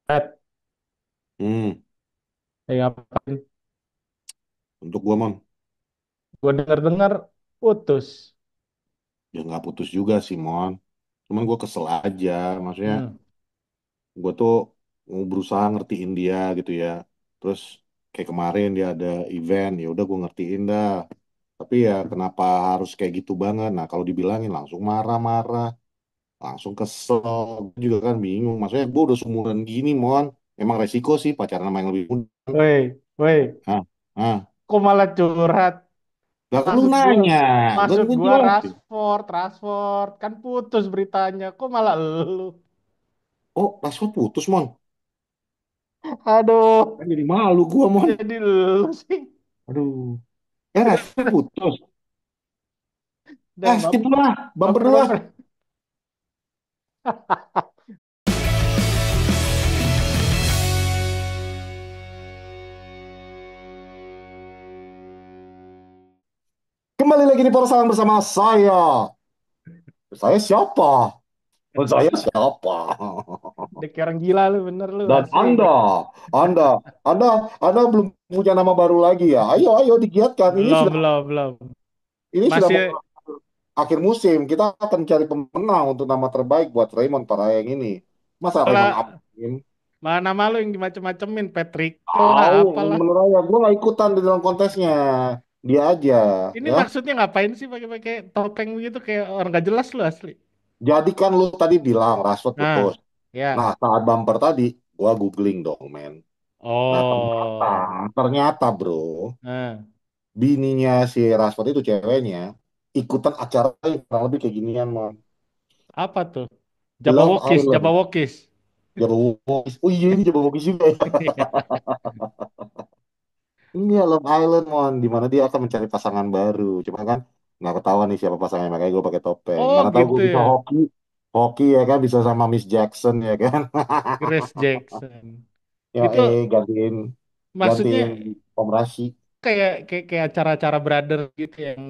Eh, Hmm, ngapain? untuk gua mah Gue denger-dengar putus. ya nggak putus juga sih Mon. Cuman gua kesel aja, maksudnya Hmm. gua tuh mau berusaha ngertiin dia gitu ya. Terus kayak kemarin dia ada event, ya udah gua ngertiin dah. Tapi ya kenapa harus kayak gitu banget? Nah kalau dibilangin langsung marah-marah, langsung kesel. Gua juga kan bingung. Maksudnya gua udah seumuran gini Mon. Emang resiko sih pacaran sama yang lebih muda. Woi, woi, Hah? Hah? kok malah curhat? Lah kan lu Maksud gue, nanya, kan maksud gue gue jelasin. Rashford, Rashford kan putus beritanya. Kok malah lu? Oh, Rashford putus Mon. Aduh, Kan jadi malu gua, Mon. jadi lu sih. Aduh. Rashford Udah, putus. udah Skip dulu lah. Bumper baper, dulu lah. baper. Kembali lagi di Porsalan bersama saya. Saya siapa? Saya siapa? Udah kayak orang gila lu, bener lu Dan asli. Anda, Anda, Anda belum punya nama baru lagi ya? Ayo, ayo digiatkan. Belum, belum, belum. Ini sudah mau Masih akhir musim. Kita akan cari pemenang untuk nama terbaik buat Raymond Parahyangan ini. Masa Raymond malah Amin? mana malu yang dimacem-macemin Patrick lah Tahu, apalah. menurut saya gue nggak ikutan di dalam kontesnya. Dia aja, Ini ya. maksudnya ngapain sih pakai-pakai topeng begitu kayak orang gak jelas lu asli. Jadi kan lu tadi bilang Rashford putus. Nah, ya. Nah, saat bumper tadi, gua googling dong, men. Nah, ternyata, Oh. ternyata bro, Nah, bininya si Rashford itu ceweknya, ikutan acara yang kurang lebih kayak ginian, man. apa tuh? Love Jabawokis, Island. Jabawokis. Jabberwocky. Oh iya, ini Jabberwocky juga ya. Ini ya, Love Island, mon. Di mana dia akan mencari pasangan baru. Cuma kan nggak ketahuan nih siapa pasangannya. Makanya gue pakai topeng. Oh Mana tahu gitu gue bisa ya. hoki. Hoki ya kan, bisa sama Miss Jackson ya kan. Grace Jackson. Ya, Itu gantiin maksudnya gantiin Om Rashi. kayak acara-acara brother gitu yang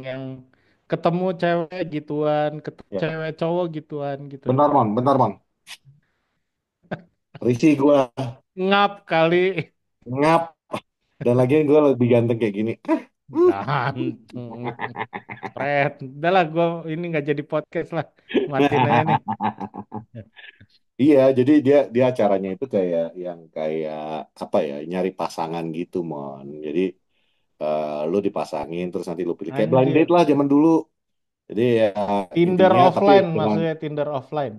ketemu cewek gituan, ketemu Ya, cewek cowok gituan gitu. benar mon, benar mon. Risih gue Ngap kali. ngap. Dan lagian gue lebih ganteng kayak gini. Ganteng. Pret. Udah lah, gue ini nggak jadi podcast lah. Matiin aja nih. Iya, jadi dia dia acaranya itu kayak yang kayak apa ya, nyari pasangan gitu mon. Jadi lu dipasangin terus nanti lu pilih kayak blind date Anjir. lah zaman dulu. Jadi ya Tinder intinya tapi offline dengan maksudnya Tinder offline.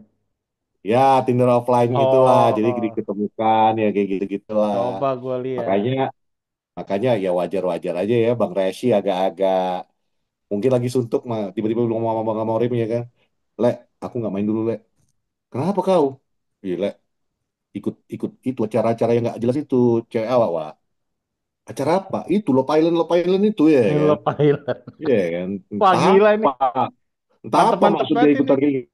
ya Tinder offline gitulah. Jadi Oh, diketemukan ya kayak gitu-gitulah. coba gue Makanya lihat. makanya ya wajar-wajar aja ya Bang Resi agak-agak mungkin lagi suntuk mah tiba-tiba bilang sama Bang Amorim ya kan. Le, aku nggak main dulu Le. Kenapa kau? Gila, ikut ikut itu acara-acara yang nggak jelas itu cewek awak Wak. Acara apa? Itu Love Island itu ya kan. Ngelop Thailand. Iya kan. Wah Entah gila ini. apa. Entah apa Mantep-mantep maksud dia banget ini. ikutan kayak gitu.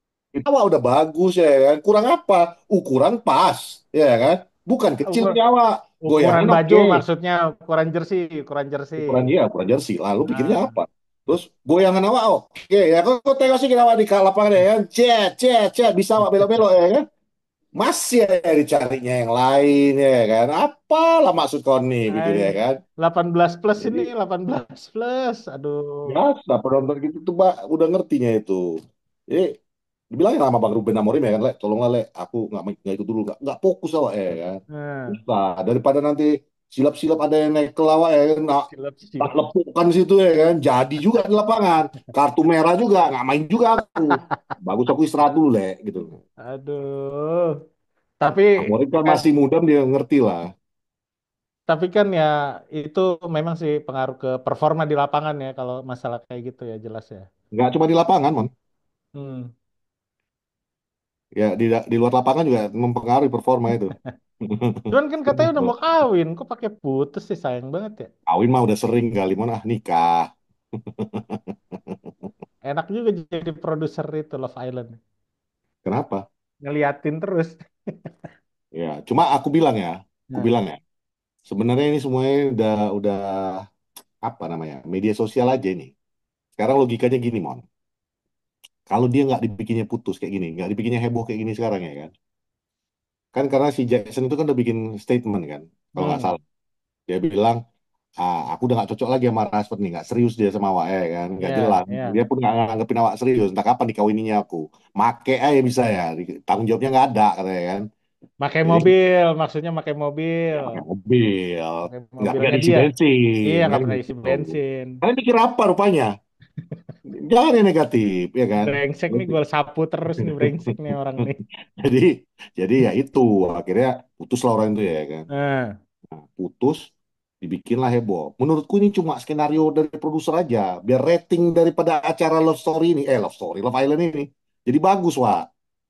Awak udah bagus ya kan. Kurang apa? Ukuran pas. Ya kan. Bukan kecil Ukur- punya awak. Ukuran Goyangan baju oke. maksudnya ukuran jersey, ukuran jersey. Ukuran jersey. Lalu pikirnya Ah, apa? Terus goyangan awak oke ya. Kau tengok sih awak di lapangan ya kan. Cet, cet, cet. Bisa awak belok-belok ya kan. Masih ya dicarinya yang lain ya kan. Apalah maksud kau nih pikirnya ay, kan. 18 plus ini, Jadi 18 plus. Aduh. biasa penonton gitu tuh Mbak udah ngertinya itu. Jadi dibilangin sama Bang Ruben Amorim ya kan, Le, tolonglah Le, aku nggak ikut dulu, nggak fokus awak ya kan. Nah, Susah daripada nanti silap-silap ada yang naik ke lawak ya kan, tak silap-silap. lepukan situ ya kan, jadi juga di lapangan, kartu merah juga, nggak main juga aku. Bagus aku istirahat dulu Le, gitu. Aduh. Tapi Amorim kan kan masih muda dia ngerti lah. tapi kan ya itu memang sih pengaruh ke performa di lapangan ya kalau masalah kayak gitu ya jelas ya. Nggak cuma di lapangan, Mon. Hmm. Ya di luar lapangan juga mempengaruhi performa itu. Cuman kan katanya udah mau kawin, kok pakai putus sih sayang banget ya. Kawin mah udah sering kali, Mon, ah nikah. Enak juga jadi produser itu Love Island. Kenapa? Ngeliatin terus. Ya, cuma aku Nah, bilang ya, sebenarnya ini semuanya udah apa namanya, media sosial aja ini. Sekarang logikanya gini, Mon. Kalau dia nggak dibikinnya putus kayak gini, nggak dibikinnya heboh kayak gini sekarang ya kan, kan karena si Jackson itu kan udah bikin statement kan, kalau nggak Hmm, salah. Dia bilang, aku udah nggak cocok lagi sama Rashford nih, nggak serius dia sama awak kan, nggak ya, jelas. ya. Dia pun nggak nganggepin awak serius. Entah kapan dikawininya aku, make aja bisa ya, tanggung jawabnya nggak ada katanya kan. Pakai Jadi mobil, maksudnya pakai mobil. ya pakai mobil, Pakai nggak mobilnya diisi dia. Iya, bensin nggak kan pernah isi gitu. bensin. Kalian mikir apa rupanya? Jangan yang negatif, ya kan? Brengsek nih, gue sapu terus nih, brengsek nih orang nih. Jadi, jadi ya itu akhirnya putus lah orang itu ya kan. Nah, Nah, putus, dibikinlah heboh. Menurutku ini cuma skenario dari produser aja, biar rating daripada acara Love Story ini, Love Story, Love Island ini, jadi bagus, Wak.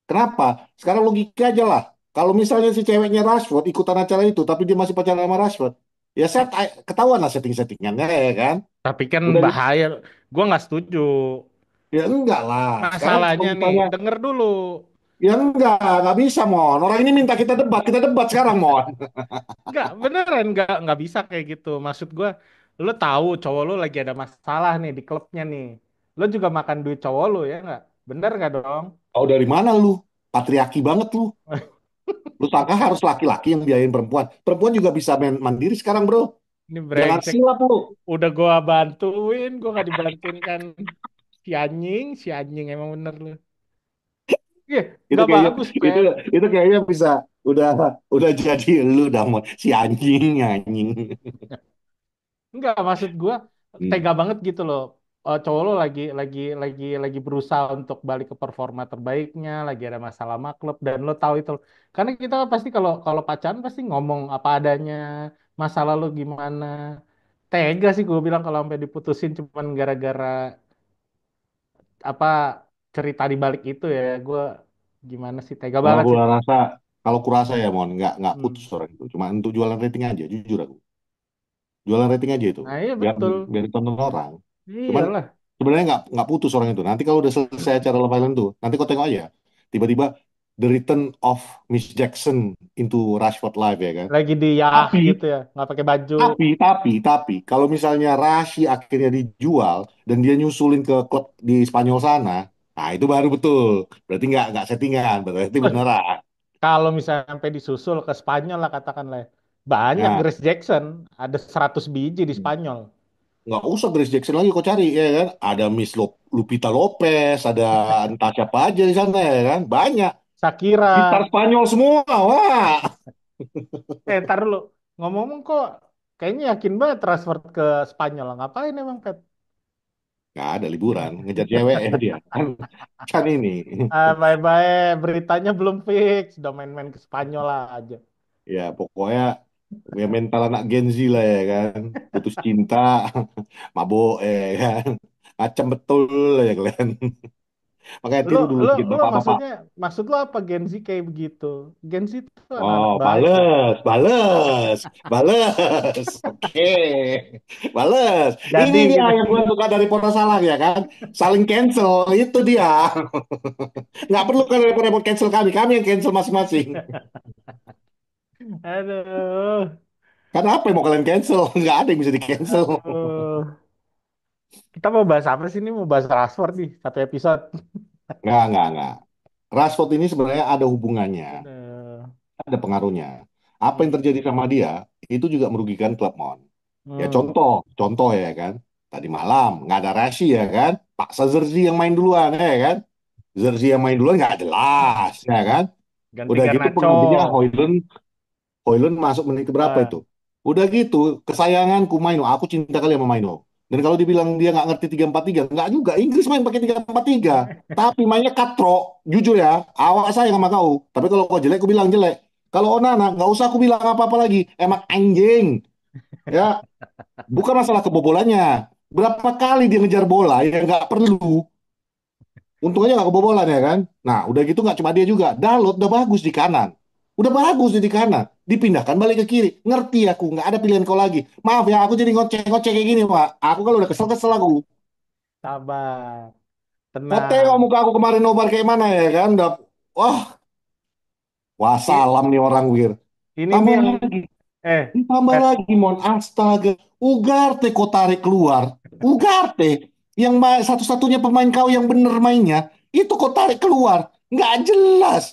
Kenapa? Sekarang logika aja lah. Kalau misalnya si ceweknya Rashford ikutan acara itu, tapi dia masih pacaran sama Rashford, ya ketahuan lah setting-settingannya ya kan. tapi kan Udah gitu, bahaya. Gue nggak setuju. ya enggak lah. Sekarang kalau Masalahnya nih, misalnya, denger dulu. ya enggak bisa, Mon. Orang ini minta kita debat sekarang, Mon. Nggak, beneran nggak bisa kayak gitu. Maksud gue, lo tahu cowok lo lagi ada masalah nih di klubnya nih. Lo juga makan duit cowok lo ya nggak? Bener nggak dong? Tahu dari mana lu? Patriarki banget lu. Lu sangka harus laki-laki yang biayain perempuan. Perempuan juga bisa mandiri sekarang, bro. Ini Jangan brengsek. silap lu. Udah gua bantuin, gua nggak dibantuin kan. Si anjing emang bener lu. Iya, Itu nggak kayaknya bagus, itu Pet. itu kayaknya bisa udah udah jadi lu dah Mon. Si anjing anjing. Nggak, maksud gua Hmm. tega banget gitu loh. Cowok lo lagi berusaha untuk balik ke performa terbaiknya, lagi ada masalah sama klub dan lo tahu itu. Karena kita pasti kalau kalau pacaran pasti ngomong apa adanya, masalah lo gimana. Tega sih gue bilang kalau sampai diputusin cuman gara-gara apa cerita di balik itu ya. Gue gimana sih, tega Kalau banget gua sih. rasa kalau kurasa ya Mon, nggak putus Hmm. orang itu. Cuma untuk jualan rating aja, jujur aku. Jualan rating aja itu. Nah iya Biar betul. biar ditonton orang. Cuman Iyalah. sebenarnya nggak putus orang itu. Nanti kalau udah selesai acara Love Island tuh, nanti kau tengok aja. Tiba-tiba The Return of Miss Jackson into Rashford Live ya kan. Lagi di yah Tapi gitu ya. Nggak pakai baju. tapi, kalau misalnya Rashi akhirnya dijual dan dia nyusulin ke klub di Spanyol sana, nah itu baru betul. Berarti nggak settingan, berarti Wah, beneran. kalau misalnya sampai disusul ke Spanyol lah katakanlah, ya. Banyak Ya, Grace Jackson. Ada 100 biji di Spanyol. nggak usah Grace Jackson lagi kau cari ya kan. Ada Miss Lupita Lopez, ada entah siapa aja di sana ya kan. Banyak. Gitar Shakira. Spanyol semua, wah. Ntar dulu. Ngomong-ngomong kok kayaknya yakin banget transfer ke Spanyol. Ngapain emang, Pet? Nggak ada liburan, ngejar cewek ya dia. Kan, kan ini. Bye-bye. Beritanya belum fix. Udah main-main ke Spanyol lah aja. Ya pokoknya ya mental anak Gen Z lah ya kan. Putus cinta, mabuk ya kan. Macam betul ya kalian. Makanya Lo, tiru dulu lo, dikit lo bapak-bapak. maksudnya, maksud lo apa Gen Z kayak begitu? Gen Z itu anak-anak Oh, baik kok. bales. Oke, bales. Jadi Ini dia gitu. yang gue suka dari Pota Salah ya kan. Saling cancel, itu dia. Nggak perlu kan repot-repot cancel kami yang cancel masing-masing. Aduh, Karena apa yang mau kalian cancel? Nggak ada yang bisa di-cancel. aduh. Kita mau bahas apa sih ini? Mau bahas Rashford nih, satu episode. Nggak. Rashford ini sebenarnya ada hubungannya, Aduh. ada pengaruhnya. Apa yang Hmm. terjadi sama dia, itu juga merugikan klub Mon. Ya Hmm. contoh ya kan. Tadi malam nggak ada Rashid ya kan. Paksa Zerzi yang main duluan ya kan. Zerzi yang main duluan nggak jelas ya kan. Ganti Udah gitu Garnacho. penggantinya Højlund. Højlund masuk menit berapa Ah, itu? Udah gitu, kesayanganku Maino. Aku cinta kali sama Maino. Dan kalau dibilang dia nggak ngerti 3-4-3, nggak juga. Inggris main pakai 3-4-3. Tapi mainnya katro. Jujur ya, awak saya sama kau. Tapi kalau kau jelek, aku bilang jelek. Kalau Onana, nggak usah aku bilang apa-apa lagi. Emang anjing. Ya, bukan masalah kebobolannya. Berapa kali dia ngejar bola yang nggak perlu. Untungnya nggak kebobolan ya kan. Nah, udah gitu nggak cuma dia juga. Dalot udah bagus di kanan. Udah bagus di kanan. Dipindahkan balik ke kiri. Ngerti aku, nggak ada pilihan kau lagi. Maaf ya, aku jadi ngoceh-ngoceh kayak gini, Pak. Aku kalau udah kesel-kesel aku. sabar, Kau tengok tenang. muka aku kemarin nobar kayak mana ya kan. Udah, wah, I- wassalam nih orang Wir. Ini nih Tambah yang lagi. eh Ditambah Pet, lagi, Mon. Astaga. Ugarte kau tarik keluar. Ugarte. Yang satu-satunya pemain kau yang bener mainnya. Itu kau tarik keluar. Nggak jelas.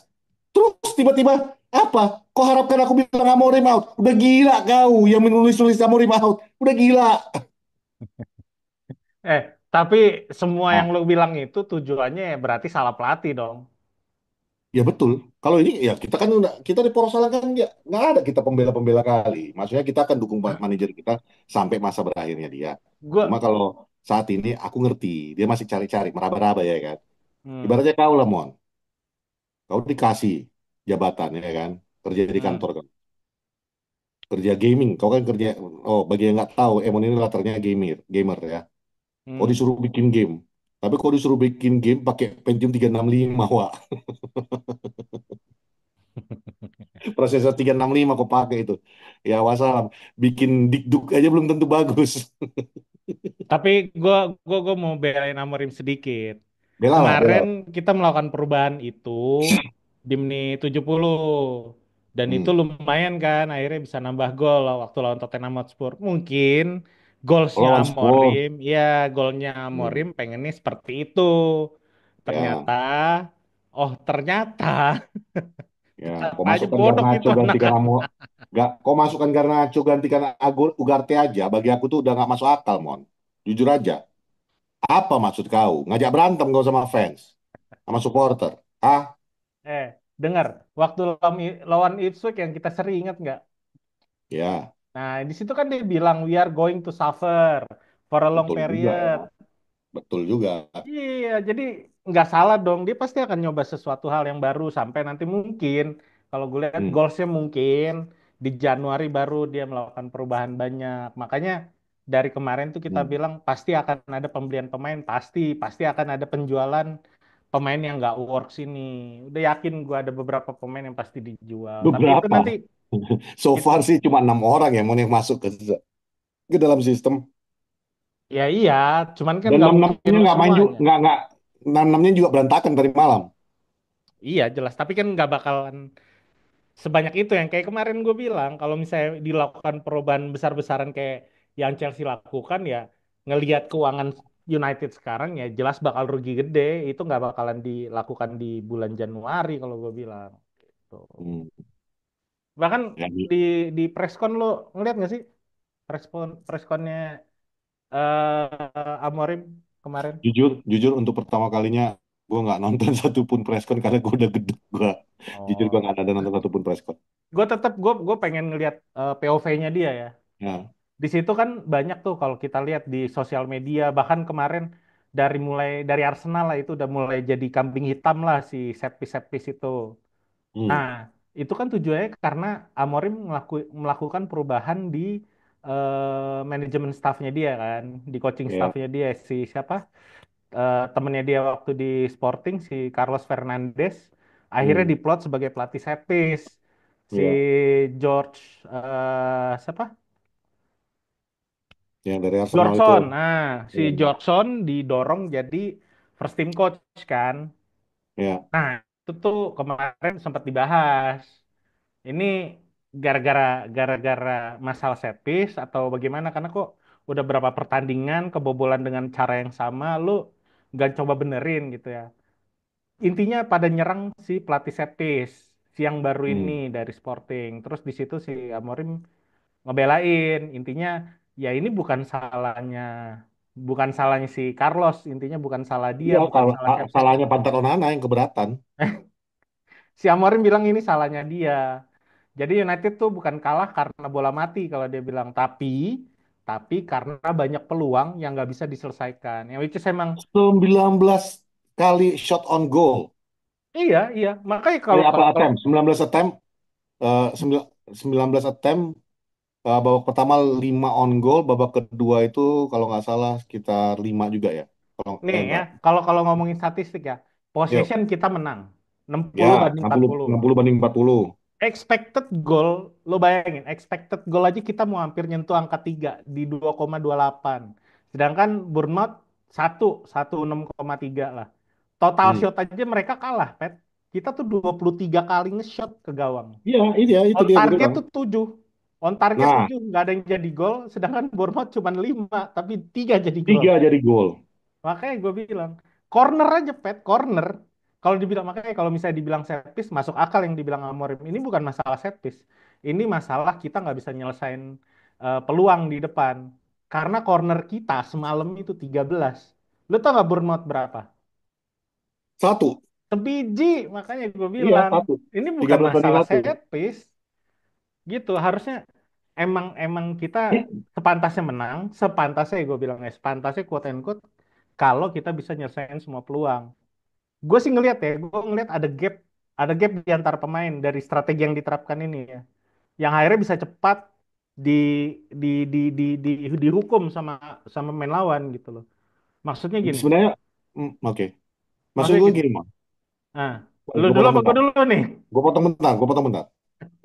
Terus tiba-tiba. Apa? Kau harapkan aku bilang Amorim out? Udah gila kau yang menulis-nulis Amorim out. Udah gila. Eh, tapi semua yang Ah, lo bilang itu tujuannya ya berarti salah pelatih dong. ya betul. Kalau ini ya kita kan udah kita di Porsalan kan ya nggak ada kita pembela-pembela kali. Maksudnya kita akan dukung manajer kita sampai masa berakhirnya dia. Cuma Gue, kalau saat ini aku ngerti dia masih cari-cari meraba-raba ya kan. hmm, Ibaratnya kau lah Mon, kau dikasih jabatan ya kan, kerja di hmm, kantor kan, kerja gaming. Kau kan kerja, oh bagi yang nggak tahu, Emon ini latarnya gamer ya. Kau hmm. disuruh bikin game, tapi kau disuruh bikin game pakai Pentium 365 wah. Prosesor 365 kau pakai itu. Ya wassalam, bikin dikduk aja belum tentu bagus. Tapi gue mau belain Amorim sedikit. Bela lah, bela Kemarin lah. kita melakukan perubahan itu di menit 70. Dan itu Hmm. lumayan kan, akhirnya bisa nambah gol lah waktu lawan Tottenham Hotspur. Mungkin goalsnya Lawan Spurs. Amorim, ya golnya Hmm. Amorim pengennya seperti itu. Ya, Ternyata, oh ternyata ya. Kau ternyata aja masukkan bodoh Garnacho itu anak. gantikan Gak, kau masukkan Garnacho gantikan Ugarte aja. Bagi aku tuh udah nggak masuk akal, Mon. Jujur aja. Apa maksud kau? Ngajak berantem kau sama fans, sama supporter? Ah, Eh, dengar, waktu lawan Ipswich yang kita seri ingat nggak? ya, Nah, di situ kan dia bilang we are going to suffer for a long betul juga ya. period. Betul juga. Iya, jadi nggak salah dong. Dia pasti akan nyoba sesuatu hal yang baru sampai nanti mungkin kalau gue lihat Hmm. goalsnya mungkin di Januari baru dia melakukan perubahan banyak. Makanya dari kemarin tuh kita Hmm. bilang pasti akan ada pembelian pemain, pasti akan ada penjualan pemain yang nggak works ini. Udah yakin gue ada beberapa pemain yang pasti dijual. Tapi itu Beberapa. nanti So far sih cuma 6 orang yang mau yang masuk ke dalam sistem. ya iya, cuman kan Dan nggak enam mungkin enamnya lo nggak main juga, semuanya. nggak enam enamnya juga berantakan dari malam. Iya jelas, tapi kan nggak bakalan sebanyak itu yang kayak kemarin gue bilang kalau misalnya dilakukan perubahan besar-besaran kayak yang Chelsea lakukan ya ngelihat keuangan United sekarang ya jelas bakal rugi gede itu nggak bakalan dilakukan di bulan Januari kalau gue bilang gitu. Hmm. Bahkan Ya, di di preskon lo ngeliat nggak sih preskonnya Amorim kemarin? jujur, jujur untuk pertama kalinya gue nggak nonton satupun preskon karena gue udah gede. Jujur gue Oh, nggak ada nonton satupun preskon. gue pengen ngelihat POV-nya dia ya. Ya, Di situ kan banyak tuh kalau kita lihat di sosial media bahkan kemarin dari Arsenal lah itu udah mulai jadi kambing hitam lah si Sepis itu. hmm, Nah, itu kan tujuannya karena Amorim melakukan perubahan di manajemen staffnya dia kan, di coaching ya, staffnya dia si siapa? Temennya dia waktu di Sporting si Carlos Fernandes akhirnya hmm, diplot sebagai pelatih Sepis. Si ya, George siapa? yang dari Arsenal itu. Georgson. Nah, si Ya, Georgson didorong jadi first team coach kan. ya. Nah, itu tuh kemarin sempat dibahas. Ini gara-gara gara-gara masalah set piece atau bagaimana? Karena kok udah berapa pertandingan kebobolan dengan cara yang sama, lu nggak coba benerin gitu ya. Intinya pada nyerang si pelatih set piece, si yang baru ini Hmm. dari Sporting. Terus di situ si Amorim ngebelain intinya ya ini bukan salahnya si Carlos intinya bukan salah dia Iya, bukan kalau salah siapa salahnya Pantat Onana yang keberatan. si Amorim bilang ini salahnya dia jadi United tuh bukan kalah karena bola mati kalau dia bilang tapi karena banyak peluang yang nggak bisa diselesaikan yang which is emang 19 kali shot on goal. iya iya makanya Eh kalau apa kalau kalau attempt? 19 attempt, 19 attempt, babak pertama 5 on goal, babak kedua itu kalau nggak salah sekitar 5 juga ya. Kalau nih ya enggak. kalau kalau ngomongin statistik ya Yuk. possession kita menang Ya, 60 banding 40. 60 banding 40. Expected goal, lo bayangin, expected goal aja kita mau hampir nyentuh angka 3 di 2,28. Sedangkan Bournemouth 16,3 lah. Total Hmm. shot aja mereka kalah, Pet. Kita tuh 23 kali nge-shot ke gawang. Iya, itu On dia gue target bilang. tuh 7. On target Nah, 7, nggak ada yang jadi gol. Sedangkan Bournemouth cuma 5, tapi 3 jadi gol. 3 jadi gol. Makanya gue bilang, corner aja, Pet, corner. Kalau dibilang makanya kalau misalnya dibilang set piece masuk akal yang dibilang Amorim. Ini bukan masalah set piece. Ini masalah kita nggak bisa nyelesain peluang di depan. Karena corner kita semalam itu 13. Lu tau nggak Bournemouth berapa? Satu. Sebiji, makanya gue Iya, bilang satu. ini Tiga bukan belas banding masalah satu. set piece gitu. Harusnya emang emang kita sepantasnya menang, sepantasnya gue bilang ya, sepantasnya quote and quote kalau kita bisa nyelesain semua peluang. Gue sih ngelihat ya, gue ngelihat ada gap di antara pemain dari strategi yang diterapkan ini ya, yang akhirnya bisa cepat di dihukum sama sama main lawan gitu loh. Maksudnya gini, Sebenarnya, oke. Maksud maksudnya gue gini. gini, Mas. Nah, lu Gue dulu potong apa gue bentar. dulu nih? Gue potong bentar.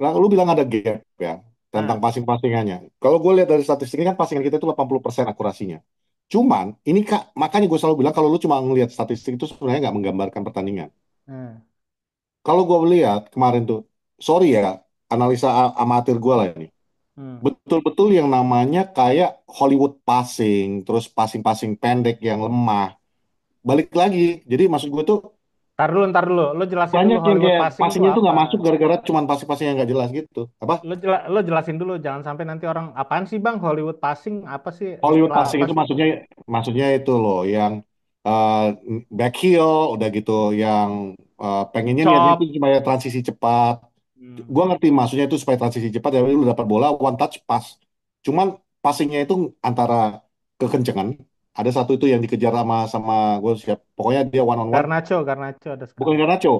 Nah, lu bilang ada gap ya tentang Nah, passing-passingannya. Kalau gue lihat dari statistiknya kan passingan kita itu 80% akurasinya. Cuman ini Kak, makanya gue selalu bilang kalau lu cuma ngelihat statistik itu sebenarnya nggak menggambarkan pertandingan. nah, Kalau gue lihat kemarin tuh, sorry ya, analisa amatir gue lah ini. hmm. Betul-betul yang namanya kayak Hollywood passing, terus passing-passing pendek yang lemah. Balik lagi, jadi maksud gue tuh Ntar dulu, lo jelasin dulu banyak yang Hollywood kayak passing tuh passingnya tuh apa? nggak masuk gara-gara cuman passing-passing yang nggak jelas gitu. Apa? Lo jelasin dulu, jangan sampai nanti orang apaan sih bang Hollywood passing apa sih Hollywood istilah passing apa itu sih? maksudnya itu loh yang uh, back heel udah gitu yang pengennya niatnya itu Chop. supaya transisi cepat. Hmm. Gua ngerti maksudnya itu supaya transisi cepat ya lu dapat bola one touch pass. Cuman passingnya itu antara kekencengan. Ada satu itu yang dikejar sama sama gue siap. Pokoknya dia one on one. Garnacho ada Bukan sekarang. Garnacho.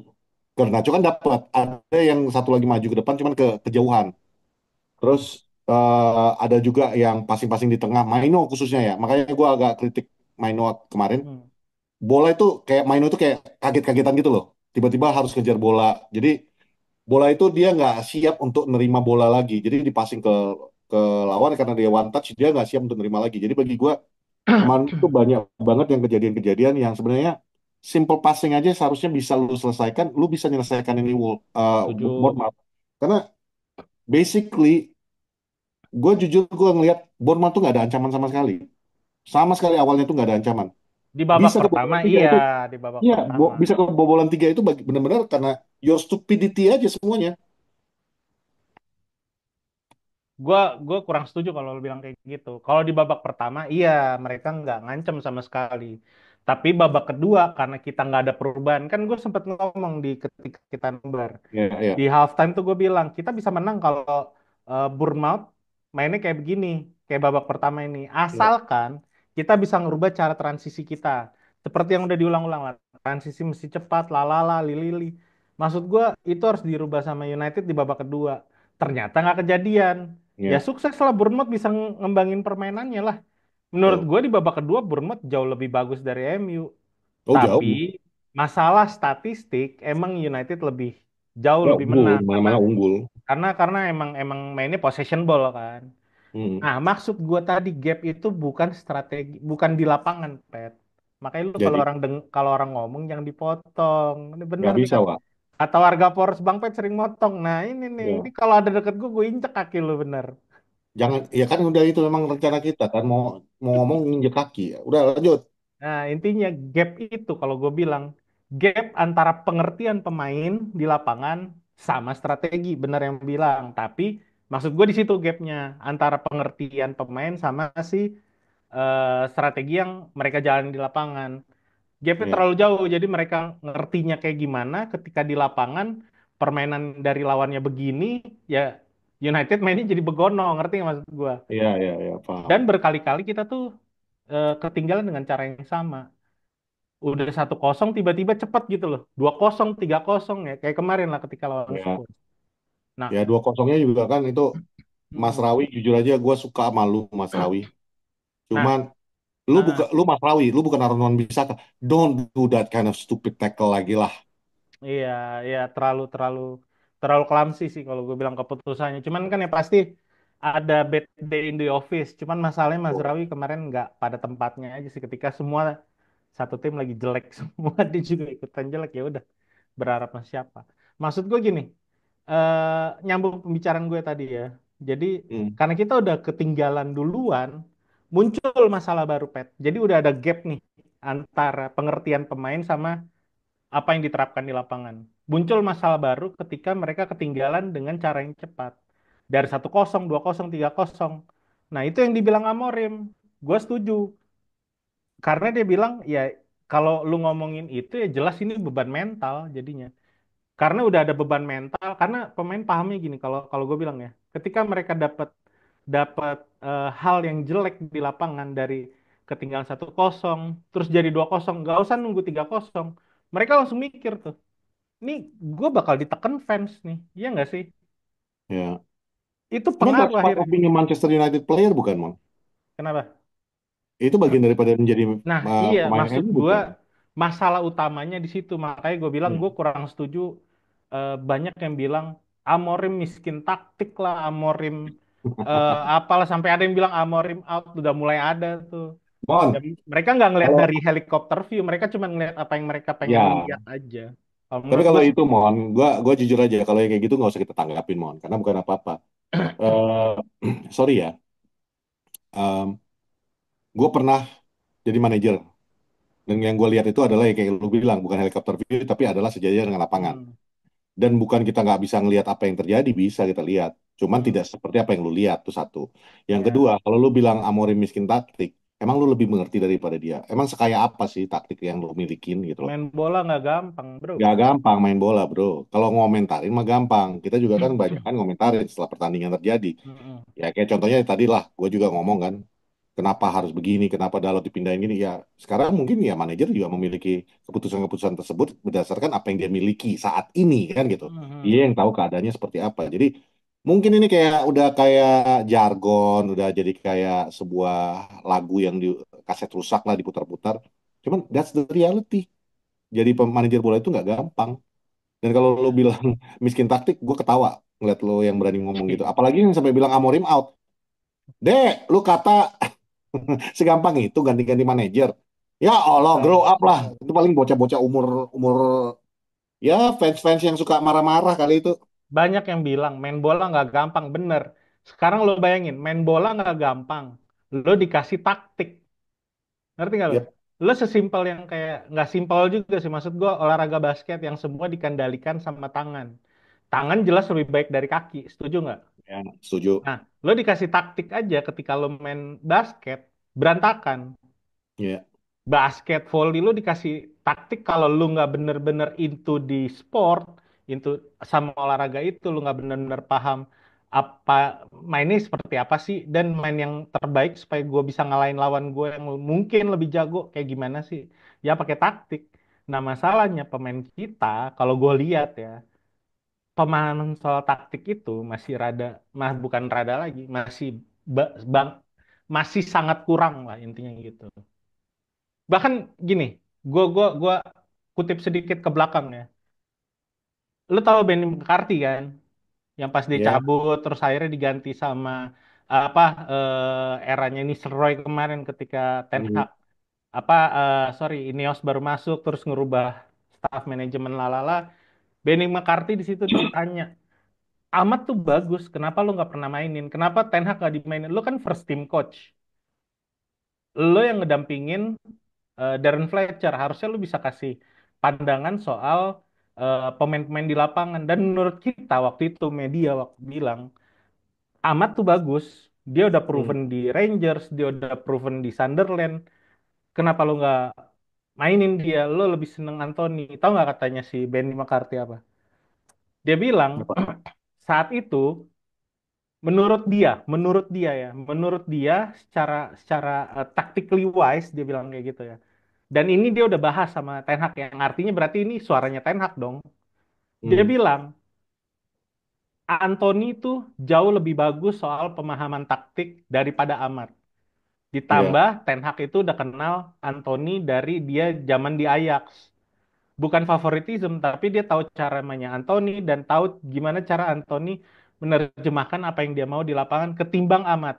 Garnacho kan dapat. Ada yang satu lagi maju ke depan cuman ke kejauhan. Terus Hmm. ada juga yang passing-passing di tengah, Maino khususnya ya. Makanya gue agak kritik Maino kemarin. Hmm. Bola itu kayak Maino itu kayak kaget-kagetan gitu loh. Tiba-tiba harus kejar bola. Jadi bola itu dia nggak siap untuk nerima bola lagi. Jadi dipassing ke lawan karena dia one touch, dia nggak siap untuk nerima lagi. Jadi bagi gue kemarin itu banyak banget yang kejadian-kejadian yang sebenarnya simple passing aja seharusnya bisa lu selesaikan. Lu bisa menyelesaikan ini Setuju. Bournemouth. Karena basically gue ngelihat Bournemouth tuh nggak ada ancaman sama sekali. Sama sekali awalnya tuh nggak ada ancaman. Di babak Bisa pertama kebobolan tiga iya, itu, di babak ya pertama. bisa kebobolan tiga itu benar-benar karena your stupidity aja semuanya. Gua kurang setuju kalau lu bilang kayak gitu. Kalau di babak pertama, iya mereka nggak ngancem sama sekali. Tapi babak kedua karena kita nggak ada perubahan, kan gue sempat ngomong di ketika kita nobar. Ya, Di ya, halftime tuh gue bilang kita bisa menang kalau Bournemouth mainnya kayak begini, kayak babak pertama ini. ya, Asalkan kita bisa ngerubah cara transisi kita. Seperti yang udah diulang-ulang lah. Transisi mesti cepat, lalala, lili. Maksud gue itu harus dirubah sama United di babak kedua. Ternyata nggak kejadian. Ya ya. sukses lah Bournemouth bisa ngembangin permainannya lah. Menurut Tuh. gue di babak kedua Bournemouth jauh lebih bagus dari MU. Oh Tapi jauh, masalah statistik emang United lebih jauh ya lebih unggul, menang karena mana-mana unggul. karena emang emang mainnya possession ball kan. Hmm. Nah, maksud gue tadi gap itu bukan strategi, bukan di lapangan, Pet. Makanya lu kalau Jadi kalau orang ngomong jangan dipotong. Ini bener nggak bisa, kan? Wak. Kata warga Polres Bang Pet sering motong. Nah, ini nih, ini Ya. kalau ada deket gue injek kaki lu bener. Jangan, ya kan udah itu memang rencana kita kan mau mau ngomong nginjek kaki. Ya. Udah lanjut. Nah, intinya gap itu kalau gue bilang gap antara pengertian pemain di lapangan sama strategi, benar yang bilang. Tapi maksud gue di situ gapnya antara pengertian pemain sama si strategi yang mereka jalan di lapangan. Gapnya Ya, terlalu jauh, jadi mereka ngertinya kayak gimana ketika di lapangan permainan dari lawannya begini, ya United mainnya jadi begono, ngerti nggak maksud gue? ya, ya, ya, paham. Dan berkali-kali kita tuh ketinggalan dengan cara yang sama. Udah 1-0 tiba-tiba cepat gitu loh. 2-0, 3-0 ya kayak kemarin lah ketika lawan Ya, Spurs. Nah, ya dua kosongnya juga kan itu Mas mm-mm. Rawi jujur aja gue suka malu Mas Rawi. Nah, Cuman ah, lu Mas Rawi, lu bukan Arnon Bisaka. Don't do that kind of stupid tackle lagi lah. iya, iya terlalu terlalu terlalu clumsy sih kalau gue bilang keputusannya. Cuman kan ya pasti ada bad day in the office. Cuman masalahnya Mazraoui kemarin nggak pada tempatnya aja sih ketika semua satu tim lagi jelek semua dia juga ikutan jelek ya udah berharap sama siapa. Maksud gue gini, nyambung pembicaraan gue tadi ya. Jadi Hmm. karena kita udah ketinggalan duluan, muncul masalah baru Pet. Jadi udah ada gap nih antara pengertian pemain sama apa yang diterapkan di lapangan. Muncul masalah baru ketika mereka ketinggalan dengan cara yang cepat. Dari 1-0, 2-0, 3-0. Nah, itu yang dibilang Amorim. Gue setuju. Karena dia bilang, ya kalau lu ngomongin itu ya jelas ini beban mental jadinya. Karena udah ada beban mental, karena pemain pahamnya gini, kalau kalau gue bilang ya, ketika mereka dapat dapat hal yang jelek di lapangan dari ketinggalan 1-0, terus jadi 2-0, nggak usah nunggu 3-0, mereka langsung mikir tuh, ini gue bakal diteken fans nih, iya nggak sih? Ya. Itu Cuman that's pengaruh part akhirnya. of being a Manchester United player bukan, Mon? Kenapa? Itu bagian daripada menjadi Nah, iya, pemain maksud MU gue bukan? masalah utamanya di situ. Makanya gue bilang Hmm. gue kurang setuju. Banyak yang bilang Amorim miskin taktik lah, Amorim apalah sampai ada yang bilang Amorim out udah mulai ada tuh. Dan Mon, mereka nggak ngelihat kalau dari helikopter view, mereka cuma ngelihat apa yang mereka pengen ya, lihat aja. Kalau tapi menurut kalau gue sih itu Mon, gua jujur aja kalau yang kayak gitu nggak usah kita tanggapin Mon, karena bukan apa-apa. Eh sorry ya, gue pernah jadi manajer dan yang gue lihat itu adalah yang kayak lu bilang bukan helikopter view tapi adalah sejajar dengan lapangan. hmm, Dan bukan kita nggak bisa ngelihat apa yang terjadi, bisa kita lihat. Cuman hmm, tidak seperti apa yang lu lihat, itu satu. Yang ya kedua, kalau lu bilang Amorim miskin taktik, emang lu lebih mengerti daripada dia. Emang sekaya apa sih taktik yang lu milikin gitu loh. main bola nggak gampang, bro. Gak gampang main bola, bro. Kalau ngomentarin mah gampang. Kita juga kan banyak kan ngomentarin setelah pertandingan terjadi. Hmm, Ya kayak contohnya tadi lah, gue juga ngomong kan, kenapa harus begini, kenapa Dalot dipindahin gini. Ya sekarang mungkin ya manajer juga memiliki keputusan-keputusan tersebut berdasarkan apa yang dia miliki saat ini kan gitu. hmm, Dia hmm. yang tahu keadaannya seperti apa. Jadi mungkin ini kayak udah kayak jargon, udah jadi kayak sebuah lagu yang di kaset rusak lah diputar-putar. Cuman that's the reality. Jadi manajer bola itu nggak gampang. Dan kalau lo Ya. bilang miskin taktik, gue ketawa ngeliat lo yang berani ngomong gitu. Apalagi yang sampai bilang Amorim out. Dek, lu kata segampang itu ganti-ganti manajer. Ya Allah, grow Betul. up lah. Itu paling bocah-bocah umur umur ya fans-fans yang suka marah-marah kali itu. Banyak yang bilang main bola nggak gampang, bener. Sekarang lo bayangin, main bola nggak gampang. Lo dikasih taktik, ngerti nggak lo? Ya, Lo sesimpel yang kayak, nggak simpel juga sih. Maksud gue olahraga basket yang semua dikendalikan sama tangan. Tangan jelas lebih baik dari kaki, setuju nggak? ya, setuju. Nah, lo dikasih taktik aja ketika lo main basket, berantakan. Ya, Basket volley lu dikasih taktik kalau lu nggak bener-bener into di sport, into sama olahraga itu lu nggak bener-bener paham apa mainnya seperti apa sih dan main yang terbaik supaya gue bisa ngalahin lawan gue yang mungkin lebih jago kayak gimana sih, ya pakai taktik. Nah, masalahnya pemain kita kalau gue lihat ya, pemahaman soal taktik itu masih rada, bukan rada lagi, masih bang, masih sangat kurang lah intinya gitu. Bahkan gini, gua kutip sedikit ke belakang ya. Lu tahu Benny McCarthy kan? Yang pas dia ya. cabut terus akhirnya diganti sama apa eranya Nistelrooy kemarin ketika Ten Hmm. Hag apa sorry Ineos baru masuk terus ngerubah staff manajemen lalala. Benny McCarthy di situ ditanya, Amat tuh bagus, kenapa lu nggak pernah mainin? Kenapa Ten Hag gak dimainin? Lu kan first team coach. Lu yang ngedampingin Darren Fletcher, harusnya lu bisa kasih pandangan soal pemain-pemain di lapangan. Dan menurut kita waktu itu media waktu bilang Amat tuh bagus, dia udah Hmm. proven di Rangers, dia udah proven di Sunderland. Kenapa lu nggak mainin dia? Lu lebih seneng Anthony. Tahu nggak katanya si Benny McCarthy apa? Dia bilang Apa? saat itu menurut dia secara secara tactically wise dia bilang kayak gitu ya. Dan ini dia udah bahas sama Ten Hag yang artinya berarti ini suaranya Ten Hag dong. Dia Hmm. bilang Anthony itu jauh lebih bagus soal pemahaman taktik daripada Amar. Ya, Ditambah Ten Hag itu udah kenal Anthony dari dia zaman di Ajax. Bukan favoritism, tapi dia tahu cara mainnya Anthony dan tahu gimana cara Anthony menerjemahkan apa yang dia mau di lapangan ketimbang Amat.